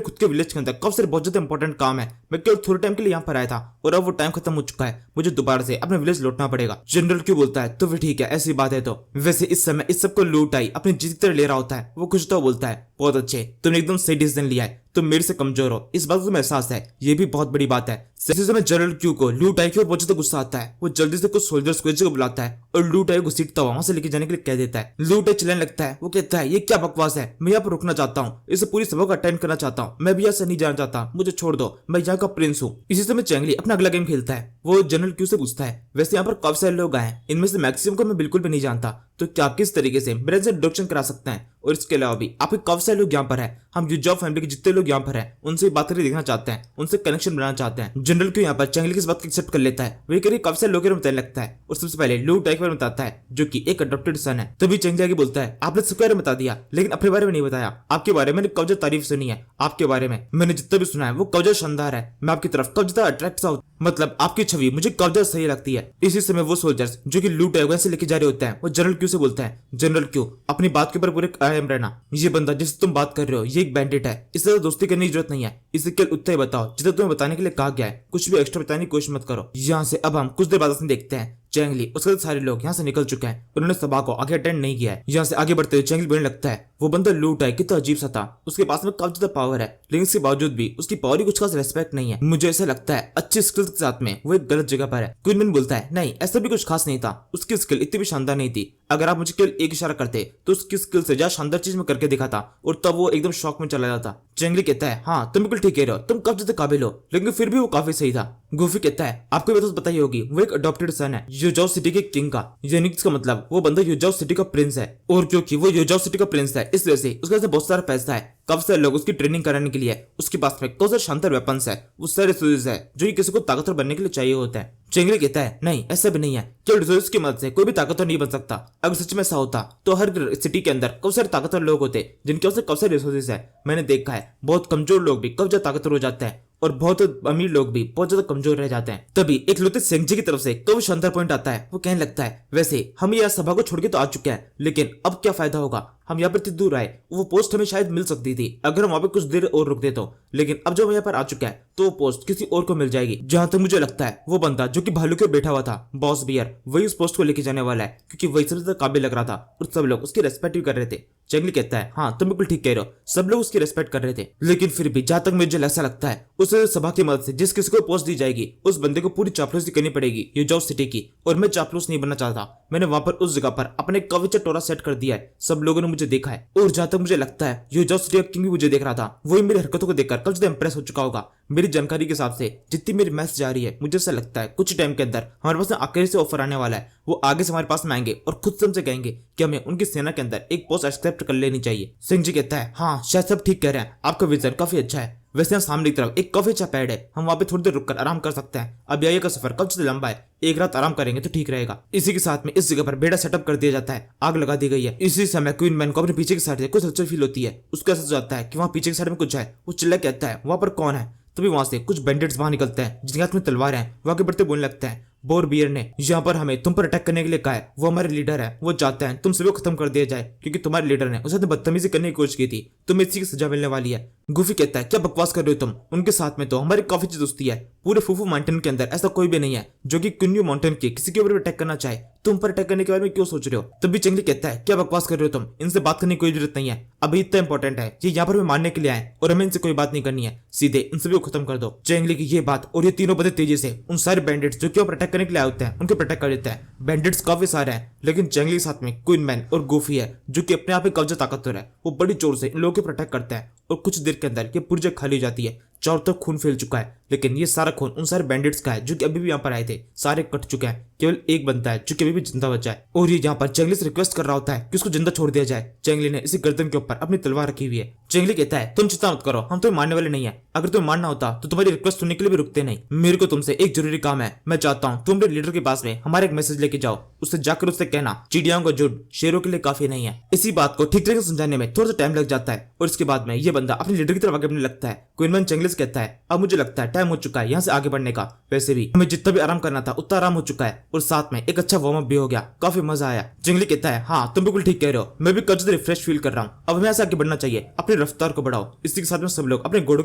खुद के विलेज के अंदर काफी सारे बहुत ज्यादा इंपॉर्टेंट काम है, मैं केवल थोड़े टाइम के लिए यहाँ पर आया था और अब वो टाइम खत्म हो चुका है, मुझे दोबारा से अपने विलेज लौटना पड़ेगा। जनरल क्यों बोलता है, तो फिर ठीक है, ऐसी बात है। तो वैसे इस समय इस सबको लूट आई अपनी जीत की तरह ले रहा होता है। वो कुछ तो बोलता है, बहुत अच्छे, तुमने एकदम सही डिसीजन लिया है, तुम मेरे से कमजोर हो, इस बात का तुम्हें एहसास है, ये भी बहुत बड़ी बात है। इसी समय जनरल क्यू को लू टाई की ओर बहुत ज्यादा गुस्सा आता है। वो जल्दी से कुछ सोल्जर्स को जगह बुलाता है और लू टाई को घसीटता हुआ वहां से लेके जाने के लिए कह देता है। लू टाई चिल्लाने लगता है, वो कहता है, ये क्या बकवास है, मैं यहाँ पर रुकना चाहता हूँ, इसे पूरी सभा को अटेंड करना चाहता हूँ, मैं भी यहाँ से नहीं जाना चाहता, मुझे छोड़ दो, मैं यहाँ का प्रिंस हूँ। इसी समय चैंगली अपना अगला गेम खेलता है। वो जनरल क्यू से पूछता है, वैसे यहाँ पर काफी सारे लोग आए, इनमें से मैक्सिमम को मैं बिल्कुल भी नहीं जानता, तो क्या आप किस तरीके से मेरे से इंट्रोडक्शन करा सकते हैं? और इसके अलावा भी आपके काफी सारे लोग यहाँ पर हैं, हम यूजॉब फैमिली के जितने लोग यहाँ पर हैं उनसे बात करके देखना चाहते हैं, उनसे कनेक्शन बनाना चाहते हैं। जनरल क्यू यहाँ पर चैंगली की इस बात को एक्सेप्ट कर लेता है। वही करीब काफी सारे लोगों को बताने लगता है और सबसे पहले लू टाई के बारे में बताता है जो कि एक अडॉप्टेड सन है। तभी चैंगली आगे बोलता है, आपने सबके बारे में बता दिया लेकिन अपने बारे में नहीं बताया। आपके बारे में मैंने कब्जा तारीफ सुनी है, आपके बारे में मैंने जितना भी सुना है वो कब्जा शानदार है, मैं आपकी तरफ कब्जा अट्रैक्ट सा, मतलब आपकी छवि मुझे कब्जा सही लगती है। इसी समय वो सोल्जर्स जो कि लू टाई से लेके जा रहे होते हैं वो जनरल क्यू से बोलता है, जनरल क्यू अपनी बात के ऊपर पूरे कायम रहना, ये बंदा जिससे तुम बात कर रहे हो ये एक बैंडिट है, इससे दोस्ती करने की जरूरत नहीं है, इसे केवल उतना ही बताओ जितना तुम्हें बताने के लिए कहा गया है, कुछ भी एक्स्ट्रा बताने की कोशिश मत करो। यहाँ से अब हम कुछ देर बाद देखते हैं चैंगली उसके सारे लोग यहाँ से निकल चुके हैं, उन्होंने सभा को आगे अटेंड नहीं किया है। यहाँ से आगे बढ़ते हुए चैंगली बोलने लगता है, वो बंदा लूट है कितना अजीब सा था, उसके पास में काफी ज्यादा पावर है लेकिन इसके बावजूद भी उसकी पावर की कुछ खास रेस्पेक्ट नहीं है। मुझे ऐसा लगता है अच्छी स्किल्स के साथ में वो एक गलत जगह पर है। क्वीनमैन बोलता है, नहीं ऐसा भी कुछ खास नहीं था, उसकी स्किल इतनी भी शानदार नहीं थी, अगर आप मुझे केवल एक इशारा करते तो उसकी स्किल से ज्यादा शानदार चीज में करके दिखाता और तब वो एकदम शॉक में चला जाता। चैंगली कहता है, हाँ तुम बिल्कुल ठीक कह रहे हो, तुम कब ज्यादा काबिल हो, लेकिन फिर भी वो काफी सही था। गूफी कहता है, आपको भी तो पता ही होगी वो एक अडॉप्टेड सन है यूजॉब सिटी के किंग का, यानी इसका मतलब वो बंदा यूजॉब सिटी का प्रिंस है, और क्योंकि वो यूजॉब सिटी का प्रिंस है इस वजह से उसके पास बहुत सारा पैसा है, काफी सारे लोग उसकी ट्रेनिंग कराने के लिए, उसके पास में काफी सारे शानदार वेपन्स है, वो सारे रिसोर्सेज है जो कि किसी को ताकतवर बनने के लिए चाहिए होता है। चैंगली कहता है, नहीं ऐसा भी नहीं है, केवल रिसोर्सेज की मदद से कोई भी ताकतवर नहीं बन सकता, अगर सच में ऐसा होता तो हर सिटी के अंदर काफी सारे ताकतवर लोग होते जिनके पास काफी सारे रिसोर्सेज है। मैंने देखा है बहुत कमजोर लोग भी काफी ज्यादा ताकतवर हो जाते हैं और बहुत अमीर लोग भी बहुत ज्यादा कमजोर रह जाते हैं। तभी एक लोते सेंगजी की तरफ से कोई शानदार पॉइंट आता है। वो कहने लगता है, वैसे हम यहाँ सभा को छोड़ के तो आ चुके हैं, लेकिन अब क्या फायदा होगा, हम यहाँ पर इतनी दूर आए, वो पोस्ट हमें शायद मिल सकती थी अगर हम वहां पे कुछ देर और रुक दे तो, लेकिन अब जब हम यहाँ पर आ चुके हैं तो वो पोस्ट किसी और को मिल जाएगी। जहां तक मुझे लगता है वो बंदा जो कि भालू के बैठा हुआ था बॉस बियर, वही उस पोस्ट को लेके जाने वाला है क्योंकि वही सबसे ज्यादा काबिल लग रहा था और सब लोग उसकी रेस्पेक्ट भी कर रहे थे। चेंगली कहता है हाँ तुम बिल्कुल ठीक कह रहे हो, सब लोग उसकी रेस्पेक्ट कर रहे थे, लेकिन फिर भी जहां तक मुझे ऐसा लगता है उस सभा की मदद से जिस किसी को पोस्ट दी जाएगी उस बंदे को पूरी चापलूसी करनी पड़ेगी यूजाओ सिटी की। और मैं चापलूस नहीं बनना चाहता। मैंने वहां पर उस जगह पर अपने कवच टोरा सेट कर दिया है, सब लोगों ने मुझे देखा है। और जहां तक मुझे लगता है यूजाओ सिटी का किंग भी मुझे देख रहा था, वही मेरी हरकतों को देखकर कब ज्यादा इंप्रेस हो चुका होगा। मेरी जानकारी के हिसाब से जितनी मेरी मैच जा रही है, मुझे ऐसा लगता है कुछ टाइम के अंदर हमारे पास आखिरी से ऑफर आने वाला है। वो आगे से हमारे पास में आएंगे और खुद से हमसे कहेंगे कि हमें उनकी सेना के अंदर एक पोस्ट एक्सेप्ट कर लेनी चाहिए। सिंह जी कहता है हाँ शायद सब ठीक कह रहे हैं, आपका विजन काफी अच्छा है। वैसे यहाँ सामने की तरफ एक काफी अच्छा पैड है, हम वहाँ पे थोड़ी देर रुककर आराम कर सकते हैं। अब आगे का सफर कब से लंबा है, एक रात आराम करेंगे तो ठीक रहेगा। इसी के साथ में इस जगह पर बेड़ा सेटअप कर दिया जाता है, आग लगा दी गई है। इसी समय क्वीन मैन को अपने पीछे की साइड से कुछ हलचल फील होती है। उसको ऐसा जाता है कि वहाँ पीछे की साइड में कुछ है। वो चिल्ला कहता है वहाँ पर कौन है। तभी वहां से कुछ बैंडिट्स बाहर निकलते हैं जिनके हाथ में तलवार है। वो आगे बढ़ते बोलने लगते हैं बोर बियर ने यहाँ पर हमें तुम पर अटैक करने के लिए कहा है, वो हमारे लीडर है, वो चाहते हैं तुम सभी को खत्म कर दिया जाए क्योंकि तुम्हारे लीडर ने उसके साथ बदतमीजी करने की कोशिश की थी, तुम्हें इसी की सजा मिलने वाली है। गुफी कहता है क्या बकवास कर रहे हो तुम, उनके साथ में तो हमारी काफी अच्छी दोस्ती है। पूरे फूफू माउंटेन के अंदर ऐसा कोई भी नहीं है जो कि कुन्यू माउंटेन के किसी के ऊपर अटैक करना चाहे। तुम पर अटैक करने के बारे में क्यों सोच रहे हो। तभी चेंगली कहता है क्या बकवास कर रहे हो तुम, इनसे बात करने की कोई जरूरत नहीं है, अभी इतना इंपॉर्टेंट है ये यहाँ पर हमें मारने के लिए आए और हमें इनसे कोई बात नहीं करनी है, सीधे इन सभी को खत्म कर दो। चेंगली की ये बात और ये तीनों बड़े तेजी से उन सारे बैंडिट्स जो कि अटैक करने के लिए आए होते हैं उनके अटैक कर देते हैं। बैंडिट्स काफी सारे हैं लेकिन चेंगली के साथ में क्वीन मैन और गोफी है जो कि अपने आप में कब्जा ताकतवर है। वो बड़ी जोर से इन लोगों के अटैक करते हैं और कुछ देर के अंदर ये पूरी जगह खाली हो जाती है। चारों तरफ खून फैल चुका है, लेकिन ये सारा खून उन सारे बैंडिट्स का है जो कि अभी भी यहाँ पर आए थे, सारे कट चुके हैं। केवल एक बनता है जो कि अभी भी जिंदा बचा है और ये यहाँ पर चेंगली से रिक्वेस्ट कर रहा होता है कि उसको जिंदा छोड़ दिया जाए। चेंगली ने इसी गर्दन के ऊपर अपनी तलवार रखी हुई है। चेंगली कहता है तुम चिंता मत करो, हम तुम्हें मारने वाले नहीं है, अगर तुम्हें मारना होता तो तुम्हारी रिक्वेस्ट सुनने के लिए भी रुकते नहीं। मेरे को तुमसे एक जरूरी काम है, मैं चाहता हूँ तुम अपने लीडर के पास में हमारा एक मैसेज लेके जाओ, उससे जाकर उससे कहना चिड़ियाओं का झुंड शेरों के लिए काफी नहीं है। इसी बात को ठीक तरीके से समझाने में थोड़ा सा टाइम लग जाता है और इसके बाद में ये बंदा अपने लीडर की तरफ आगे बढ़ने लगता है। क्वीन मैन चेंगली से कहता है अब मुझे लगता है टाइम हो चुका है यहाँ से आगे बढ़ने का, वैसे भी हमें जितना भी आराम करना था उतना आराम हो चुका है और साथ में एक अच्छा वार्म अप भी हो गया, काफी मजा आया। चेंगली कहता है हाँ तुम बिल्कुल ठीक कह रहे हो, मैं भी कल से रिफ्रेश फील कर रहा हूँ, अब हमें ऐसे आगे बढ़ना चाहिए, अपनी रफ्तार को बढ़ाओ। इसी के साथ में सब लोग अपने घोड़ों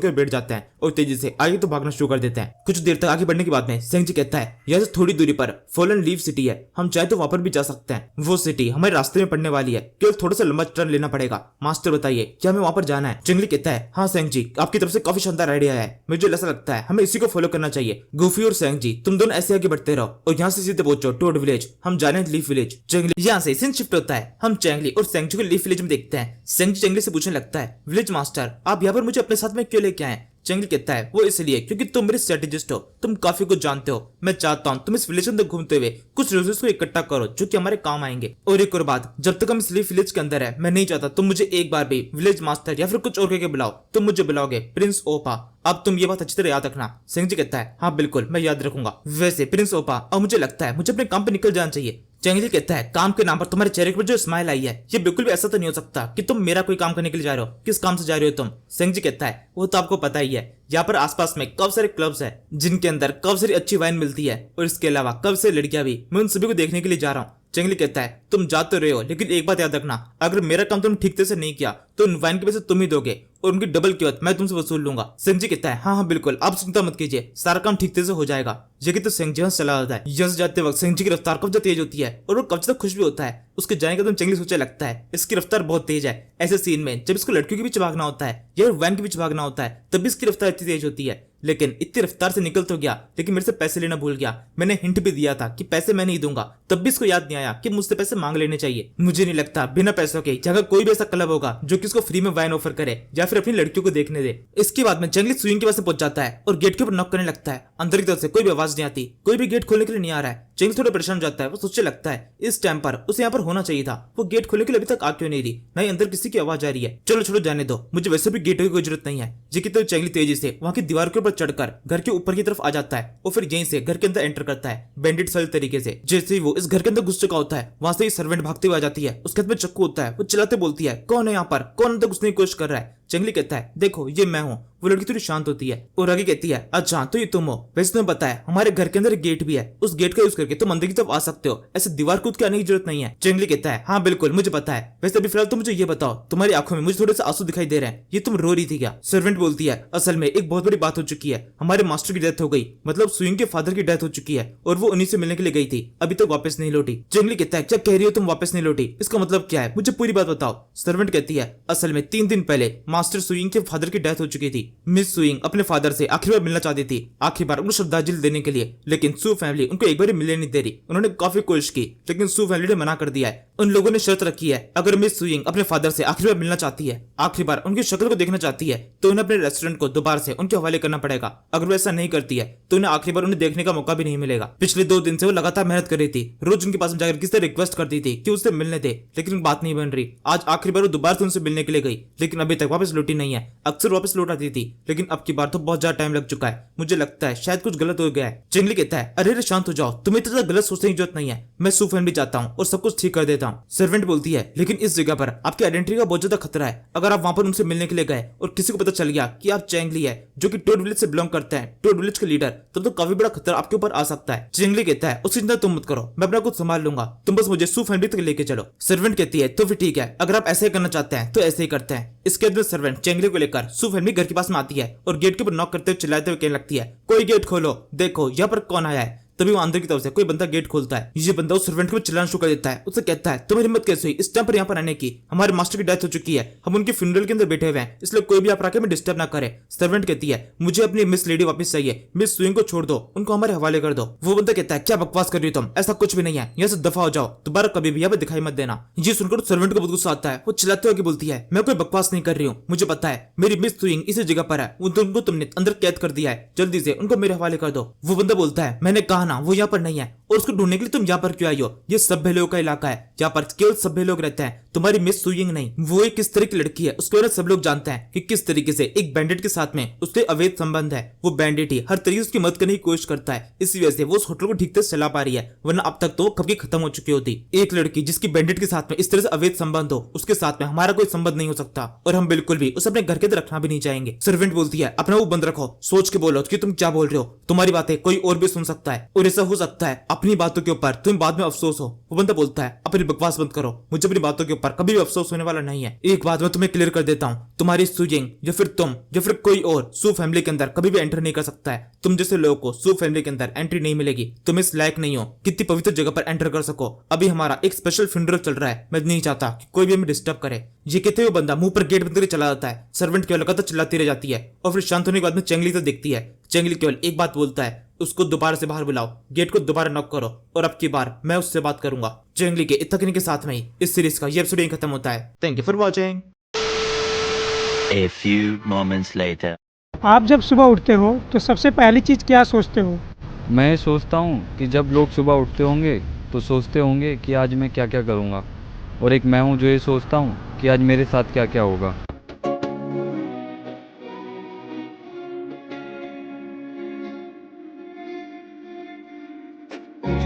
के बैठ जाते हैं और तेजी से आगे तो भागना शुरू कर देते हैं। कुछ देर तक आगे बढ़ने के बाद में सेंग जी कहता है यहाँ से थोड़ी दूरी पर फॉलन लीव सिटी है, हम चाहे तो वहां पर भी जा सकते हैं, वो सिटी हमारे रास्ते में पड़ने वाली है, केवल थोड़ा सा लंबा टर्न लेना पड़ेगा। मास्टर बताइए क्या हमें वहां पर जाना है। चेंगली कहता है हाँ सेंग जी आपकी तरफ से काफी शानदार आइडिया है, मुझे ऐसा लगता है हमें इसी को फॉलो करना चाहिए। गुफी और सेंग जी तुम दोनों ऐसे आगे बढ़ते रहो और यहाँ से सीधे पहुंचो टोड विलेज, हम जा रहे हैं लीफ विलेज। चेंगली यहाँ से सीन शिफ्ट होता है, हम चेंगली और सेंग जी को लीफ विलेज में देखते हैं। सेंग जी चेंगली से पूछने लगता है विलेज मास्टर आप यहाँ पर मुझे अपने साथ में क्यों लेके आए। चेंगली कहता है वो इसलिए क्योंकि तुम मेरे स्ट्रेटेजिस्ट हो, तुम काफी कुछ जानते हो, मैं चाहता हूँ तुम इस विलेज के अंदर घूमते हुए कुछ रिसोर्सेज को इकट्ठा करो जो कि हमारे काम आएंगे। और एक और बात, जब तक हम इस लीफ विलेज के अंदर है मैं नहीं चाहता तुम मुझे एक बार भी विलेज मास्टर या फिर कुछ और कह बुलाओ, तुम मुझे बुलाओगे प्रिंस ओपा। अब तुम ये बात अच्छी तरह याद रखना। सेंग जी कहता है हाँ बिल्कुल मैं याद रखूंगा। वैसे प्रिंस ओपा अब मुझे लगता है मुझे अपने काम पे निकल जाना चाहिए। चेंगली कहता है काम के नाम पर तुम्हारे चेहरे पर जो स्माइल आई है ये बिल्कुल भी ऐसा तो नहीं हो सकता कि तुम मेरा कोई काम करने के लिए जा रहे हो, किस काम से जा रहे हो तुम। सेंग जी कहता है वो तो आपको पता ही है, यहाँ पर आसपास में कब सारे क्लब्स है जिनके अंदर कब सारी अच्छी वाइन मिलती है और इसके अलावा कब से लड़कियां भी, मैं उन सभी को देखने के लिए जा रहा हूँ। चेंगली कहता है तुम जा तो रहे हो लेकिन एक बात याद रखना, अगर मेरा काम तुम ठीक से नहीं किया तो उन वाइन के पैसे तुम ही दोगे और उनकी डबल कीमत मैं तुमसे वसूल लूंगा। सेंग जी कहता है हाँ हाँ बिल्कुल आप चिंता मत कीजिए, सारा काम ठीक से हो जाएगा। ये कि तो सेंग जी चला जाता है। यहां से जाते वक्त सेंग जी की रफ्तार कब तेज होती है और वो कब तक खुश भी होता है। उसके जाने का तुम चेंगली सोचने लगता है इसकी रफ्तार बहुत तेज है। ऐसे सीन में जब इसको लड़कियों के बीच भागना होता है या वैन के बीच भागना होता है तब भी इसकी रफ्तार इतनी तेज होती है, लेकिन इतनी रफ्तार से निकल तो गया लेकिन मेरे से पैसे लेना भूल गया। मैंने हिंट भी दिया था कि पैसे मैं नहीं दूंगा, तब भी इसको याद नहीं आया कि मुझसे पैसे मांग लेने चाहिए। मुझे नहीं लगता बिना पैसों के जगह कोई भी ऐसा क्लब होगा जो कि इसको फ्री में वाइन ऑफर करे या फिर अपनी लड़कियों को देखने दे। इसके बाद में चेंगली स्विंग के पास पहुंच जाता है और गेट के ऊपर नॉक करने लगता है। अंदर की तरफ से कोई भी आवाज नहीं आती, कोई भी गेट खोलने के लिए नहीं आ रहा है। चेंगली थोड़ा परेशान हो जाता है, वो सोचने लगता है इस टाइम पर उसे यहाँ पर होना चाहिए था, वो गेट खोलने के लिए अभी तक आ क्यों नहीं रही, नहीं अंदर किसी की आवाज आ रही है। चलो छोड़ो जाने दो, मुझे वैसे भी गेटों की कोई जरूरत नहीं है। जी की तो चेंगली तेजी से वहां की दीवार के ऊपर चढ़कर घर के ऊपर की तरफ आ जाता है और फिर यहीं से घर के अंदर एंटर करता है बैंडिट वाले तरीके से। जैसे ही वो इस घर के अंदर घुस चुका होता है वहां से सर्वेंट भागते हुए आ जाती है, उसके हाथ में चक्कू होता है, वो चिल्लाते बोलती है कौन है यहाँ पर, कौन अंदर घुसने की कोशिश कर रहा है। चेंगली कहता है देखो ये मैं हूँ। वो लड़की थोड़ी शांत होती है और आगे कहती है अच्छा तो ये तुम हो, वैसे तुम्हें पता है हमारे घर के अंदर एक गेट भी है, उस गेट का यूज करके तुम अंदर की तरफ आ सकते हो, ऐसे दीवार कूद के आने की जरूरत नहीं है। चेंगली कहता है हाँ बिल्कुल मुझे पता है, वैसे अभी फिलहाल तुम मुझे ये बताओ तुम्हारी आंखों में मुझे थोड़े से आंसू दिखाई दे रहे हैं, ये तुम रो रही थी क्या? सर्वेंट बोलती है असल में एक बहुत बड़ी बात हो चुकी है, हमारे मास्टर की डेथ हो गई, मतलब सुइंग के फादर की डेथ हो चुकी है और वो उन्हीं से मिलने के लिए गई थी, अभी तक वापस नहीं लौटी। चेंगली कहता है क्या कह रही हो तुम वापस नहीं लौटी, इसका मतलब क्या है, मुझे पूरी बात बताओ। सर्वेंट कहती है असल में 3 दिन पहले मास्टर सुइंग के फादर की डेथ हो चुकी थी। मिस सुइंग अपने फादर से आखिरी बार मिलना चाहती थी, आखिरी बार उनको श्रद्धांजलि देने के लिए, लेकिन सू फैमिली उनको एक बार मिलने नहीं दे रही। उन्होंने काफी कोशिश की लेकिन सू फैमिली ने मना कर दिया है। उन लोगों ने शर्त रखी है अगर मिस सुइंग अपने फादर से आखिरी बार मिलना चाहती है, आखिरी बार उनकी शक्ल को देखना चाहती है, तो उन्हें अपने रेस्टोरेंट को दोबारा से उनके हवाले करना पड़ेगा। अगर वो ऐसा नहीं करती है तो उन्हें आखिरी बार उन्हें देखने का मौका भी नहीं मिलेगा। पिछले 2 दिन से वो लगातार मेहनत कर रही थी, रोज उनके पास जाकर किसी रिक्वेस्ट करती थी कि उससे मिलने दे, लेकिन बात नहीं बन रही। आज आखिरी बार वो दोबारा से उनसे मिलने के लिए गई, लेकिन अभी तक वापस लौटी नहीं है। अक्सर वापस लौट आती थी लेकिन अब की बार तो बहुत ज्यादा टाइम लग चुका है, मुझे लगता है शायद कुछ गलत हो गया है। चेंगली कहता है अरे शांत हो जाओ, तुम्हें इतना गलत सोचने की जरूरत नहीं है, मैं सू फैमिली जाता हूँ और सब कुछ ठीक कर देता हूँ। सर्वेंट बोलती है लेकिन इस जगह पर आपकी आइडेंटिटी का बहुत ज्यादा खतरा है, अगर आप वहां पर उनसे मिलने के लिए गए और किसी को पता चल गया कि आप चेंगली है जो कि टोड विलेज से बिलोंग करते हैं, टोड विलेज के लीडर, तब तो काफी बड़ा खतरा आपके ऊपर आ सकता है। चेंगली कहता है उसकी चिंता तुम मत करो, मैं अपना कुछ संभाल लूंगा, तुम बस मुझे सू फैमिली तक लेके चलो। सर्वेंट कहती है तो फिर ठीक है, अगर आप ऐसे करना चाहते हैं तो ऐसे ही करते हैं। इसके बाद सर्वेंट चेंगली को लेकर सू फैमिली घर के पास में आती है और गेट के ऊपर नॉक करते हुए चिल्लाते हुए कहने लगती है कोई गेट खोलो, देखो यहाँ पर कौन आया है। तभी वो अंदर की तरफ से कोई बंदा गेट खोलता है, ये बंदा उस सर्वेंट को चिल्लाना शुरू कर देता है, उससे कहता है तुम्हारी हिम्मत कैसे हुई इस टाइम पर यहाँ पर आने की, हमारे मास्टर की डेथ हो चुकी है, हम उनके फ्यूनरल के अंदर बैठे हुए हैं, इसलिए कोई भी आप आके में डिस्टर्ब ना करे। सर्वेंट कहती है मुझे अपनी मिस लेडी वापस चाहिए, मिस सुइंग को छोड़ दो, उनको हमारे हवाले कर दो। वो बंदा कहता है क्या बकवास कर रही हो तुम, ऐसा कुछ भी नहीं है, यहाँ से दफा हो जाओ, दोबारा कभी भी यहाँ पर दिखाई मत देना। ये सुनकर सर्वेंट को बहुत गुस्सा आता है, वो चिल्लाते हुए बोलती है मैं कोई बकवास नहीं कर रही हूँ, मुझे पता है मेरी मिस सुइंग इसी जगह पर है, उनको तुमने अंदर कैद कर दिया है, जल्दी से उनको मेरे हवाले कर दो। वो बंदा बोलता है मैंने कहा ना वो यहाँ पर नहीं है और उसको ढूंढने के लिए तुम यहाँ पर क्यों आई हो, ये सभ्य लोगों का इलाका है, यहाँ पर केवल सभ्य लोग रहते हैं, तुम्हारी मिस सुइंग नहीं। वो एक किस तरह की लड़की है उसके बारे में सब लोग जानते हैं कि किस तरीके से एक बैंडिट के साथ में उसके अवैध संबंध है, वो बैंडिट ही हर तरीके से उसकी मदद करने की कोशिश करता है, इसी वजह से वो उस होटल को ठीक से चला पा रही है, वरना अब तक तो वो कब की खत्म हो चुकी होती। एक लड़की जिसकी बैंडिट के साथ में इस तरह से अवैध संबंध हो, उसके साथ में हमारा कोई संबंध नहीं हो सकता और हम बिल्कुल भी उसे अपने घर के अंदर रखना भी नहीं चाहेंगे। सर्वेंट बोलती है अपना वो बंद रखो, सोच के बोलो कि तुम क्या बोल रहे हो, तुम्हारी बातें कोई और भी सुन सकता है और ऐसा हो सकता है अपनी बातों के ऊपर तुम्हें बाद में अफसोस हो। वो बंदा बोलता है अपनी बकवास बंद करो, मुझे अपनी बातों के ऊपर कभी भी अफसोस होने वाला नहीं है। एक बात मैं तुम्हें क्लियर कर देता हूँ, तुम्हारी सुइंग या फिर तुम या फिर कोई और सू फैमिली के अंदर कभी भी एंटर नहीं कर सकता है, तुम जैसे लोगों को सू फैमिली के अंदर एंट्री नहीं मिलेगी, तुम इस लायक नहीं हो कितनी पवित्र जगह पर एंटर कर सको। अभी हमारा एक स्पेशल फ्यूनरल चल रहा है, मैं नहीं चाहता कि कोई भी हमें डिस्टर्ब करे। ये कहते हुए बंदा मुंह पर गेट बंद करके चला जाता है। सर्वेंट केवल लगातार चिल्लाती रह जाती है और फिर शांत होने के बाद में चेंगली तो देखती है। चेंगली केवल एक बात बोलता है उसको दोबारा से बाहर बुलाओ, गेट को दोबारा नॉक करो और अब की बार मैं उससे बात करूंगा। चेंगली के इतने के साथ में ही इस सीरीज का ये एपिसोड यहीं खत्म होता है। Thank you for watching. A few moments later. आप जब सुबह उठते हो तो सबसे पहली चीज़ क्या सोचते हो? मैं ये सोचता हूँ कि जब लोग सुबह उठते होंगे तो सोचते होंगे कि आज मैं क्या क्या करूँगा, और एक मैं हूँ जो ये सोचता हूँ कि आज मेरे साथ क्या क्या होगा।